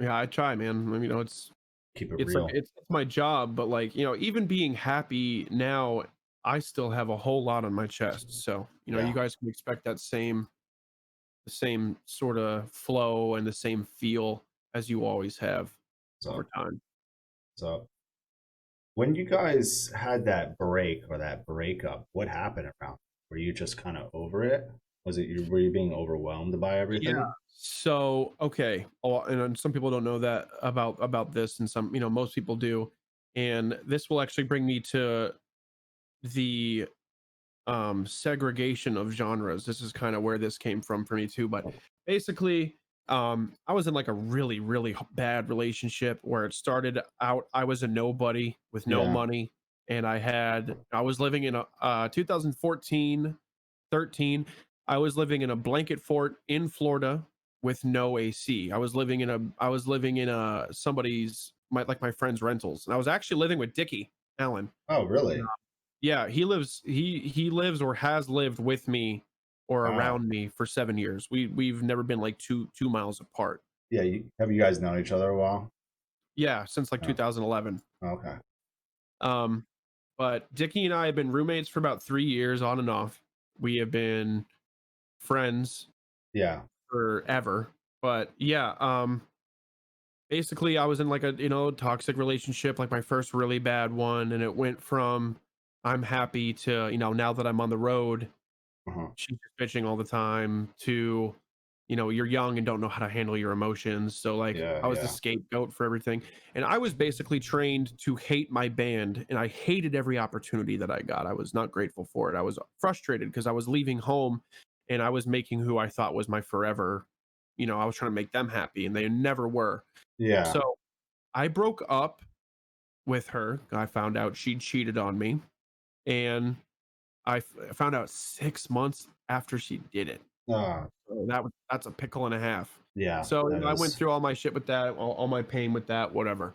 Yeah, I try, man. I mean, it's keep it it's like real. it's my job, but like, even being happy now, I still have a whole lot on my chest. So, you Yeah. guys can expect the same sort of flow and the same feel as you always have over So, time. so when you guys had that break or that breakup, what happened around? Were you just kind of over it? Were you being overwhelmed by Yeah. everything? So, okay. Oh, and some people don't know that about this, and some, most people do. And this will actually bring me to the segregation of genres. This is kind of where this came from for me too. But basically, I was in like a really, really bad relationship where it started out, I was a nobody with no Yeah. money, and I was living in a 2014, 13. I was living in a blanket fort in Florida with no AC. I was living in a my friend's rentals, and I was actually living with Dickie Allen. Oh, really? Yeah, he lives or has lived with me or Wow. around me for 7 years. We've never been like 2 miles apart. Yeah. Have you guys known each other a while? Yeah, since like Oh, 2011. okay. Um, but Dickie and I have been roommates for about 3 years on and off. We have been friends Yeah. forever. But yeah, basically I was in like a, toxic relationship, like my first really bad one, and it went from I'm happy to, now that I'm on the road, Uh-huh. she's just bitching all the time to, you're young and don't know how to handle your emotions. So like Yeah. I was the Yeah. scapegoat for everything. And I was basically trained to hate my band and I hated every opportunity that I got. I was not grateful for it. I was frustrated because I was leaving home and I was making who I thought was my forever. I was trying to make them happy and they never were. Yeah. So I broke up with her. I found out she cheated on me and found out 6 months after she did it. Uh, So that's a pickle and a half. Yeah, So that I went is. through all my shit with that, all my pain with that, whatever.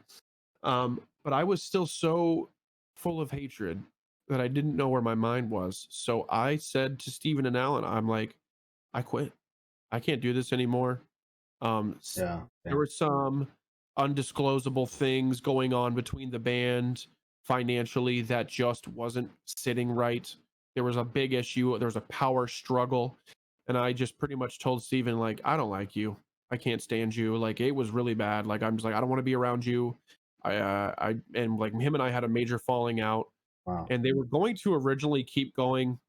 But I was still so full of hatred that I didn't know where my mind was. So I said to Steven and Alan, I'm like, I quit. I can't do this anymore. Yeah, There yeah, were some undisclosable things going on between the band financially that just wasn't sitting right. There was a big issue. There was a power struggle, and I just pretty much told Steven, like, I don't like you. I can't stand you. Like, it was really bad. Like, I'm just like, I don't want to be around you. And like him and I had a major falling out, wow, and they were going to originally keep going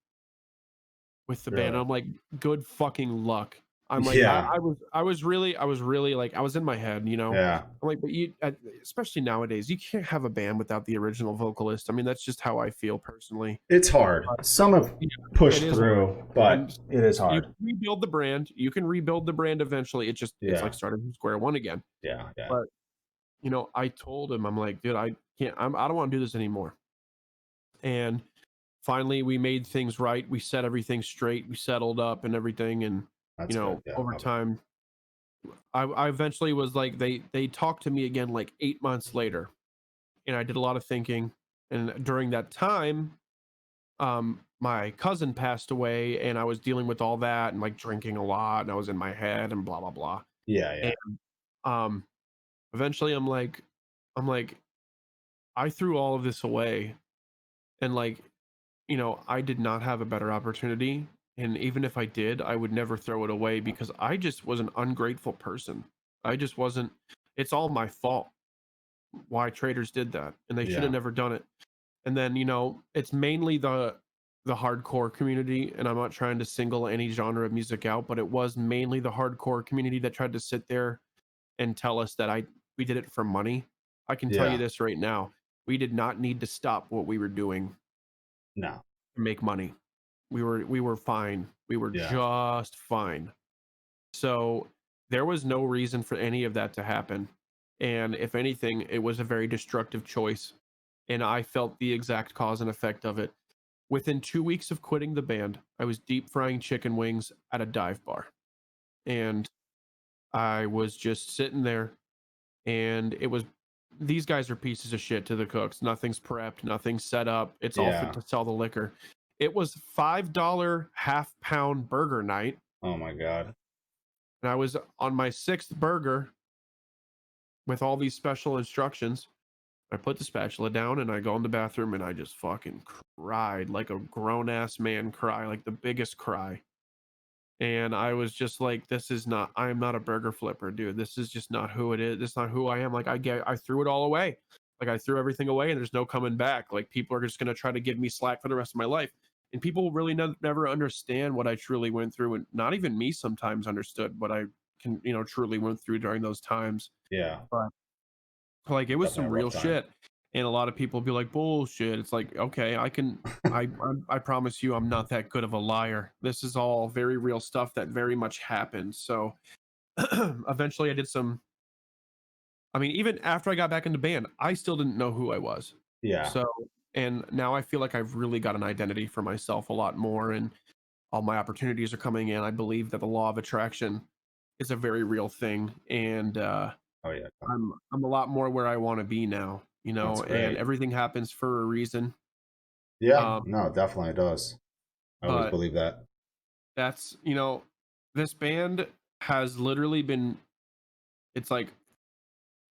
with the band. really, I'm like, good fucking luck. I'm like, yeah, I was really like, I was in my head, you know. yeah. I'm like, but especially nowadays, you can't have a band without the original vocalist. I mean, that's just how I feel personally. It's hard. But Some have yeah, it pushed is hard. through, And but it is you hard. can rebuild the brand. You can rebuild the brand eventually. It's Yeah, like starting from square one again. yeah, yeah, But I told him, I'm like, dude, I can't. I don't want to do this anymore. And finally we made things right. We set everything straight. We settled up and everything. And that's good. Yeah, over time, I eventually was like, they talked to me again like 8 months later, and I did a lot of thinking. And during that time, my cousin passed away, and I was dealing with all that and like drinking a lot, and I was in my head and blah blah blah. yeah, And yeah, um, eventually, I'm like, I threw all of this away, and like, I did not have a better opportunity. And even if I did, I would never throw it away because I just was an ungrateful person. I just wasn't, it's all my fault why Traitors did that. And they should have yeah, never done it. And then, it's mainly the hardcore community. And I'm not trying to single any genre of music out, but it was mainly the hardcore community that tried to sit there and tell us that we did it for money. I can tell you yeah. this right now. We did not need to stop what we were doing No, to make money. We were fine. We were yeah, just fine. So there was no reason for any of that to happen. And if anything, it was a very destructive choice. And I felt the exact cause and effect of it. Within 2 weeks of quitting the band, I was deep frying chicken wings at a dive bar. And I was just sitting there, and it was, these guys are pieces of shit to the cooks. Nothing's prepped, nothing's set up. It's all fit yeah. to sell the liquor. It was $5 half pound burger night, Oh my God. and I was on my sixth burger with all these special instructions. I put the spatula down and I go in the bathroom and I just fucking cried like a grown ass man cry, like the biggest cry. And I was just like, this is not, I am not a burger flipper, dude. This is just not who it is. This is not who I am. Like, I threw it all away. Like, I threw everything away and there's no coming back. Like, people are just going to try to give me slack for the rest of my life. And people really never understand what I truly went through. And not even me sometimes understood what I truly went through during those times. Yeah, But like, it was some definitely a rough real time. shit. And a lot of people be like, bullshit. It's like, okay, I promise you, I'm not that good of a liar. This is all very real stuff that very much happened. So eventually I did some, I mean, even after I got back into band, I still didn't know who I was. Yeah, So, and now I feel like I've really got an identity for myself a lot more, and all my opportunities are coming in. I believe that the law of attraction is a very real thing. And, oh yeah, I'm a lot more where I want to be now, that's and great. everything happens for a reason. Yeah, Um, no, definitely it does. I always but believe that. that's, this band has literally been, it's like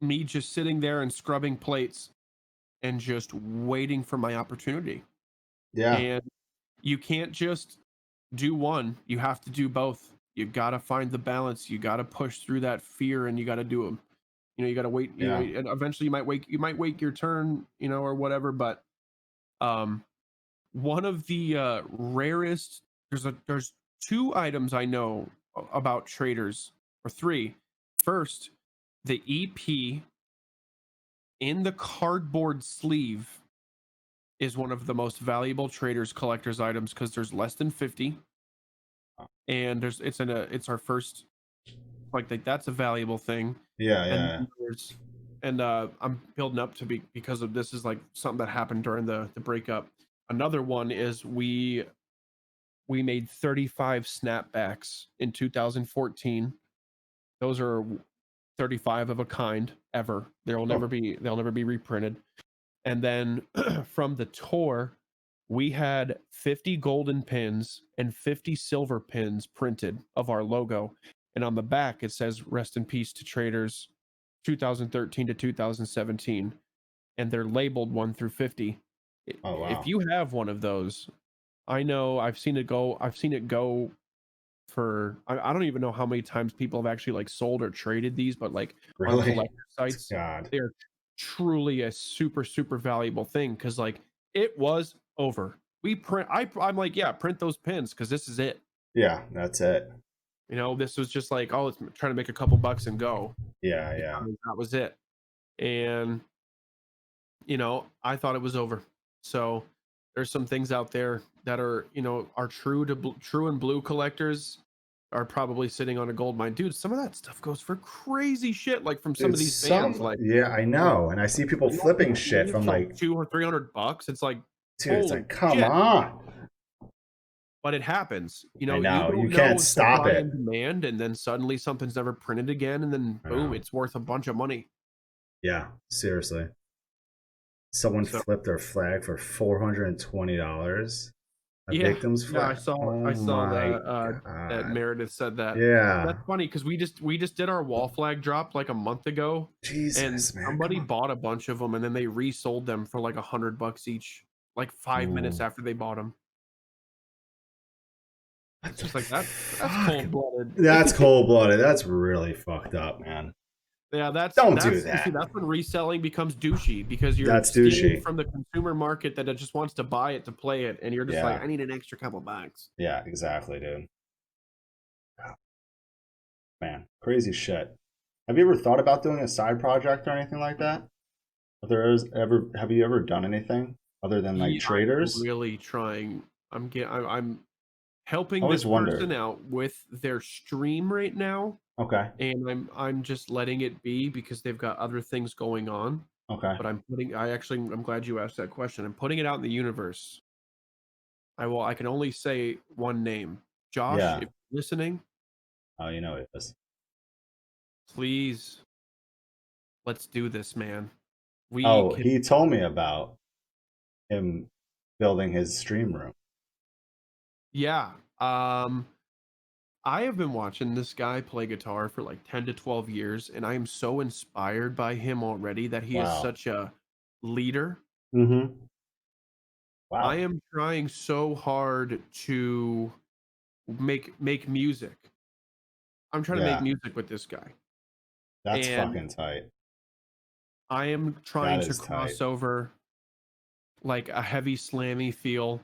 me just sitting there and scrubbing plates and just waiting for my opportunity. Yeah, And you can't just do one, you have to do both. You got to find the balance. You got to push through that fear, and you got to do them. You got to wait, yeah, and eventually you might wake your turn, or whatever. But um one of the rarest, there's two items I know about Traitors, or three. First, the EP in the cardboard sleeve is one of the most valuable Traitors collector's items because there's less than 50, and it's our first, like that's a valuable thing. yeah, And yeah, I'm building up to be, because of this is like something that happened during the breakup. Another one is we made 35 snapbacks in 2014, Those are 35 of a kind ever. They'll never be reprinted. And then from the tour, we had 50 golden pins and 50 silver pins printed of our logo. And on the back, it says rest in peace to Traitors 2013 to 2017. And they're labeled 1 through 50. Oh, wow. If you have one of those, I know I've seen it go for, I don't even know how many times people have actually like sold or traded these, but like on Really? collector sites, God. they're truly a super, super valuable thing. Cause like it was over. I'm like, yeah, print those pins because this is it. Yeah, that's it. You know, this was just like, oh, let's try to make a couple bucks and go. Yeah, yeah. That was it. And you know, I thought it was over. So there's some things out there that are, you know, are true and blue collectors are probably sitting on a gold mine. Dude, some of that stuff goes for crazy shit, like from some of these bands. Like, Yeah, I know. And I see people you know, flipping shit from like, $200 or $300. It's like, dude, it's holy like, come shit. on. But it happens. You I know, know. you You don't can't know stop supply it. and demand, and then suddenly something's never printed again, and then I boom, know. it's worth a bunch of money. Yeah, seriously. Someone So flipped their flag for $420. A yeah, victim's yeah, flag. Oh I saw my that God. Meredith said that. Yeah. That's funny because we just did our wall flag drop like a month ago, and Jesus, man. somebody Come on. bought a bunch of them and then they resold them for like $100 each, like 5 minutes Ooh. after they bought them. What It's the just like that's fuck? cold blooded. That's cold-blooded. That's really fucked up, man. Yeah, Don't do you see, that. that's when reselling becomes douchey because you're That's stealing douchey. from the consumer market that just wants to buy it to play it, and you're just like, Yeah. I need an extra couple bucks. Yeah, exactly, dude. Man, crazy shit. Have you ever thought about doing a side project or anything like that? Have you ever done anything other than like I'm traders? really trying. I'm I helping this always person wondered. out with their stream right now, Okay. and I'm just letting it be because they've got other things going on. Okay. But I'm glad you asked that question. I'm putting it out in the universe. I can only say one name. Josh, Yeah. if you're listening, Oh, you know it is. please let's do this, man. We Oh, can. he told me about him building his stream room. Yeah. I have been watching this guy play guitar for like 10 to 12 years, and I am so inspired by him already that he is Wow. such a leader. Mm-hmm. I Wow. am trying so hard to make music. I'm trying to make Yeah. music with this guy. That's And fucking tight. I am trying That to is tight. cross over like a heavy slammy feel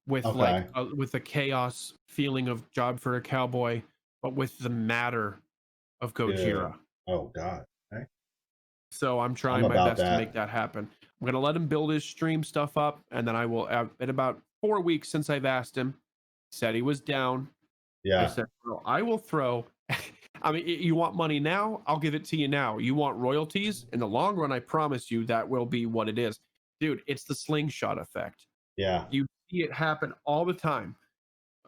with Okay. with the chaos feeling of Job for a Cowboy, but with the matter of Dude. Gojira. Oh God. Okay. So I'm I'm trying my about best to make that. that happen. I'm gonna let him build his stream stuff up, and then I will. In about 4 weeks since I've asked him, said he was down. I Yeah. said, "Bro, I will throw." I mean, you want money now? I'll give it to you now. You want royalties in the long run? I promise you that will be what it is, dude. It's the slingshot effect. Yeah. You see it happen all the time.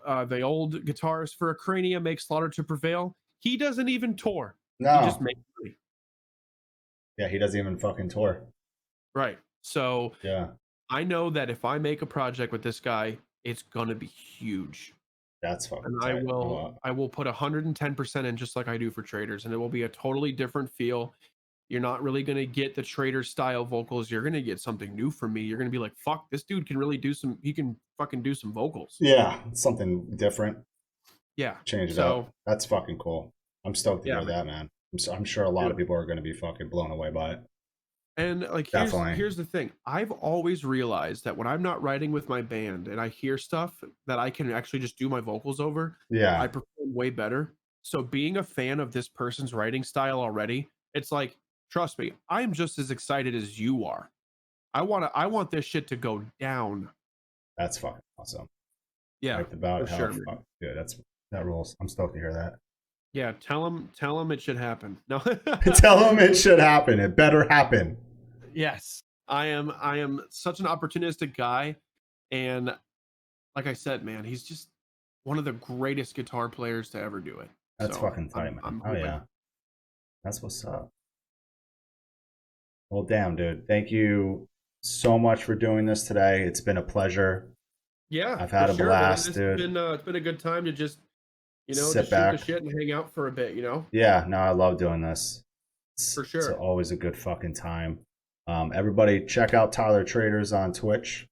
The old guitarist for Acrania makes Slaughter to Prevail. He doesn't even tour. He just No. makes money. Yeah, he doesn't even fucking tour. Right. So Yeah. I know that if I make a project with this guy, it's gonna be huge. That's fucking And tight. Oh, I will put 110% in just like I do for Traders, and it will be a totally different feel. You're not really gonna get the Trader style vocals. You're gonna get something new from me. You're gonna be like, fuck, this dude can really do some he can fucking do some vocals. yeah. Something different. Yeah. Change it up. So That's fucking cool. I'm stoked to yeah, hear man. that, man. I'm sure a lot of Dude. people are going to be fucking blown away by it. And like Definitely. here's the thing. I've always realized that when I'm not writing with my band and I hear stuff that I can actually just do my vocals over, I Yeah. perform way better. So being a fan of this person's writing style already, it's like, trust me, I'm just as excited as you are. I want this shit to go down. That's fucking awesome. Yeah, Hyped about for it. Hell, sure, man. fuck. Dude, that rules. I'm stoked to hear that. Yeah, tell him it should happen. No. Tell him it should happen. It better happen. Yes. I am such an opportunistic guy, and like I said, man, he's just one of the greatest guitar players to ever do it. That's So fucking tight, man. I'm Oh hoping yeah. That's what's up. Well, damn, dude. Thank you so much for doing this today. It's been a pleasure. Yeah, I've for had a sure, man. blast, It's dude. been it's been a good time to just Sit just shoot the back. shit and hang out for a bit. Yeah, no, I love doing this. For It's sure. always a good fucking time. Everybody, check out Tyler Traitors on Twitch.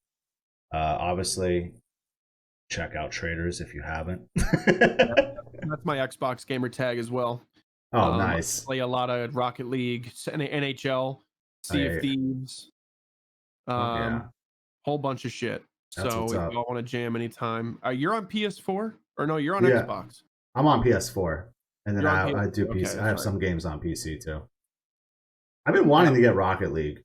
Obviously, check out Traitors if you haven't. That's my Xbox gamer tag as well. Oh, I nice. play a lot of Rocket League, NHL, Sea of Thieves, Yeah, whole bunch of shit. that's So what's if up. y'all want to jam anytime, you're on PS4 or no? You're on Yeah, Xbox. I'm on PS4, and then You're on I do PS4. Okay, PC. I that's have right. some games on PC too. I've been wanting to get Rocket League.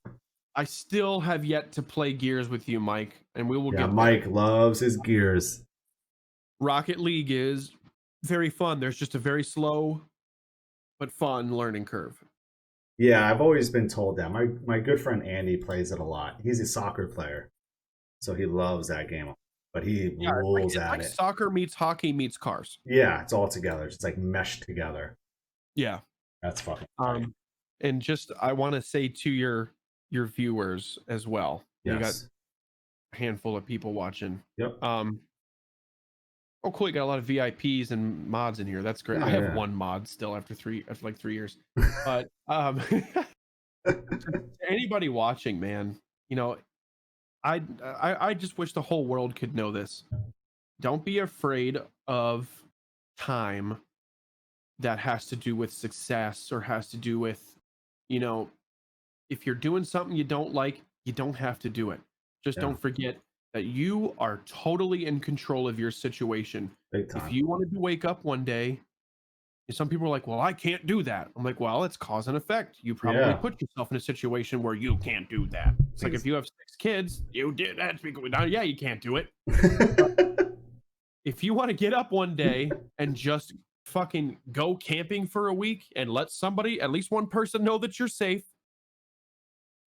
I still have yet to play Gears with you, Mike, and we will get Mike there. loves his Gears. Rocket League is very fun. There's just a very slow but fun learning curve. Yeah, I've always been told that. My good friend Andy plays it a lot. He's a soccer player, so he loves that game. But he Yeah, rules it's at like it. soccer meets hockey meets cars. Yeah, it's all together. It's like meshed together. Yeah. That's fucking funny. And just I want to say to your viewers as well. Yes. You got a handful of people watching. Yep. Oh, cool! You got a lot of VIPs and mods in here. That's great. Yeah, I have one mod still after like 3 years. But anybody watching, man, I just wish the whole world could know this. Don't be afraid of time that has to do with success or has to do with, if you're doing something you don't like, you don't have to do it. Just don't forget that you are totally in control of your situation. Big time. If you wanted to wake up one day, and some people are like, well, I can't do that. I'm like, well, it's cause and effect. You probably put yourself in a situation where you can't do that. It's like if you have 6 kids, you did that. Yeah, you can't do it. If you want to get up one day and just fucking go camping for a week and let somebody, at least one person, know that you're safe,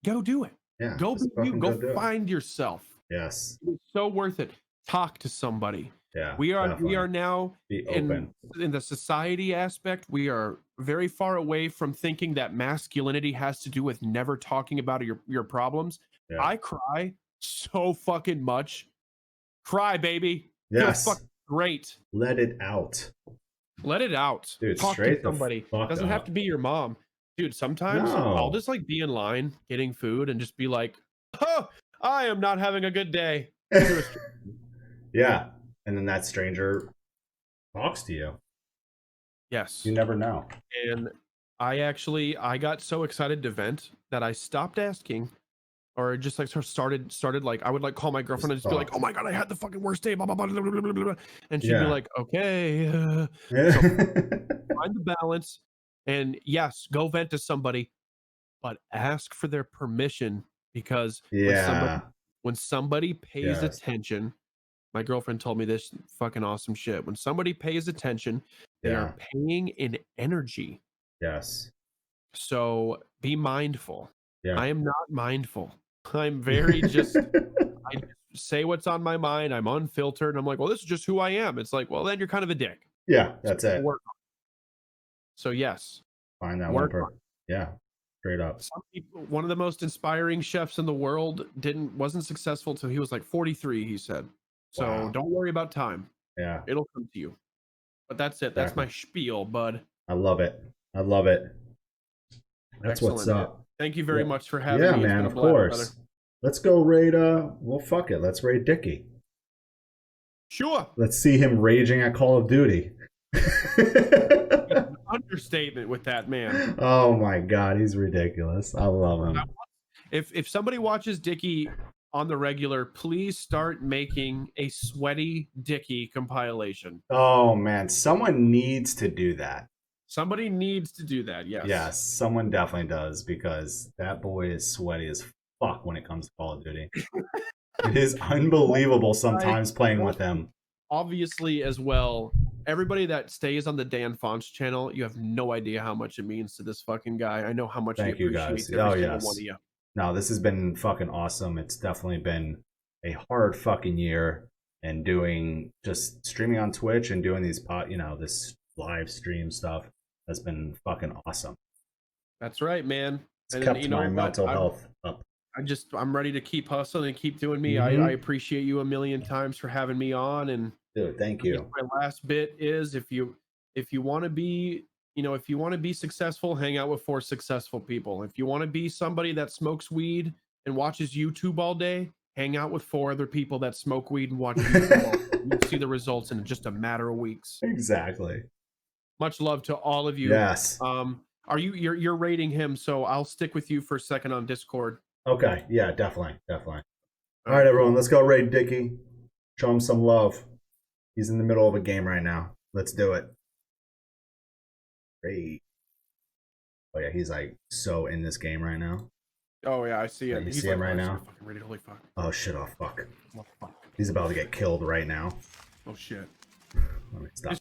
go do it. Yeah. Go be you. Go find yourself. Yes. It's so worth it. Talk to somebody. Yeah. We are now in the society aspect. We are very far away from thinking that masculinity has to do with never talking about your problems. Yeah. I cry so fucking much. Cry, baby. Yes. Feel fucking great. Let it out. Let it out. Dude, talk to somebody. Doesn't have to be your mom. Dude, sometimes I'll just like be in line getting food and just be like, oh, I am not having a good day. Yeah. And then that stranger talks to you. Yes. You never know. And I got so excited to vent that I stopped asking, or just like sort of started like I would like call my girlfriend and just be like, oh my god, I had the fucking worst day, blah, blah, blah, blah, blah, blah, blah. And she'd be like, okay. So find the balance, and yes, go vent to somebody, but ask for their permission, because when somebody pays attention, my girlfriend told me this fucking awesome shit. When somebody pays attention, they are paying in energy. Yes. So be mindful. Yeah. I am not mindful. I'm very just, I say what's on my mind. I'm unfiltered. And I'm like, well, this is just who I am. It's like, well, then you're kind of a dick. Yeah, that's it. Work on. So yes. Find that one person. Yeah. Straight up. Some people, one of the most inspiring chefs in the world wasn't successful till he was like 43, he said. So don't worry about time. Yeah. It'll come to you. But that's it. That's my spiel, bud. I love it. I love it. That's excellent, what's up. Man. Thank you very much for having me. Yeah, man, of course. Brother. Let's go raid, well, fuck it. Let's raid Dickie. Sure. Let's see him raging at Call of Duty. Understatement with that man. Oh my god, he's ridiculous. I love him. If somebody watches Dickie on the regular, please start making a sweaty Dickie compilation. Oh man, someone needs to do that. Somebody needs to do that. Yes. Yes, someone definitely does, because that boy is sweaty as fuck when it comes to Call of Duty. It is unbelievable sometimes playing with him. Obviously, as well, everybody that stays on the Danfonce channel, you have no idea how much it means to this fucking guy. I know how much he appreciates every single one of you. No, this has been fucking awesome. It's definitely been a hard fucking year, and just streaming on Twitch and doing these this live stream stuff has been fucking awesome. That's right, man. It's And kept you know my what? mental health up. I'm ready to keep hustling and keep doing me. I Mhm. appreciate you a million times for having me on. And Dude, thank I guess you. my last bit is if you want to be, you know, if you want to be successful, hang out with 4 successful people. If you want to be somebody that smokes weed and watches YouTube all day, hang out with 4 other people that smoke weed and watch YouTube all day. You'll see the results in just a matter of weeks. Exactly. Much love to all of you. Yes. Are you're rating him, so I'll stick with you for a second on Discord. Okay. Yeah, definitely. Definitely. All All right, right, everyone. cool. Let's go raid Dickie. Show him some love. He's in the middle of a game right now. Let's do it. Raid. Oh, yeah. He's like so in this game right now. Oh yeah, I see him. You He's see like, him right oh, I now? should've fucking raided. Holy fuck. Oh, shit. Oh, fuck. Oh, fuck. He's about to get killed right now. Oh shit. Let me stop.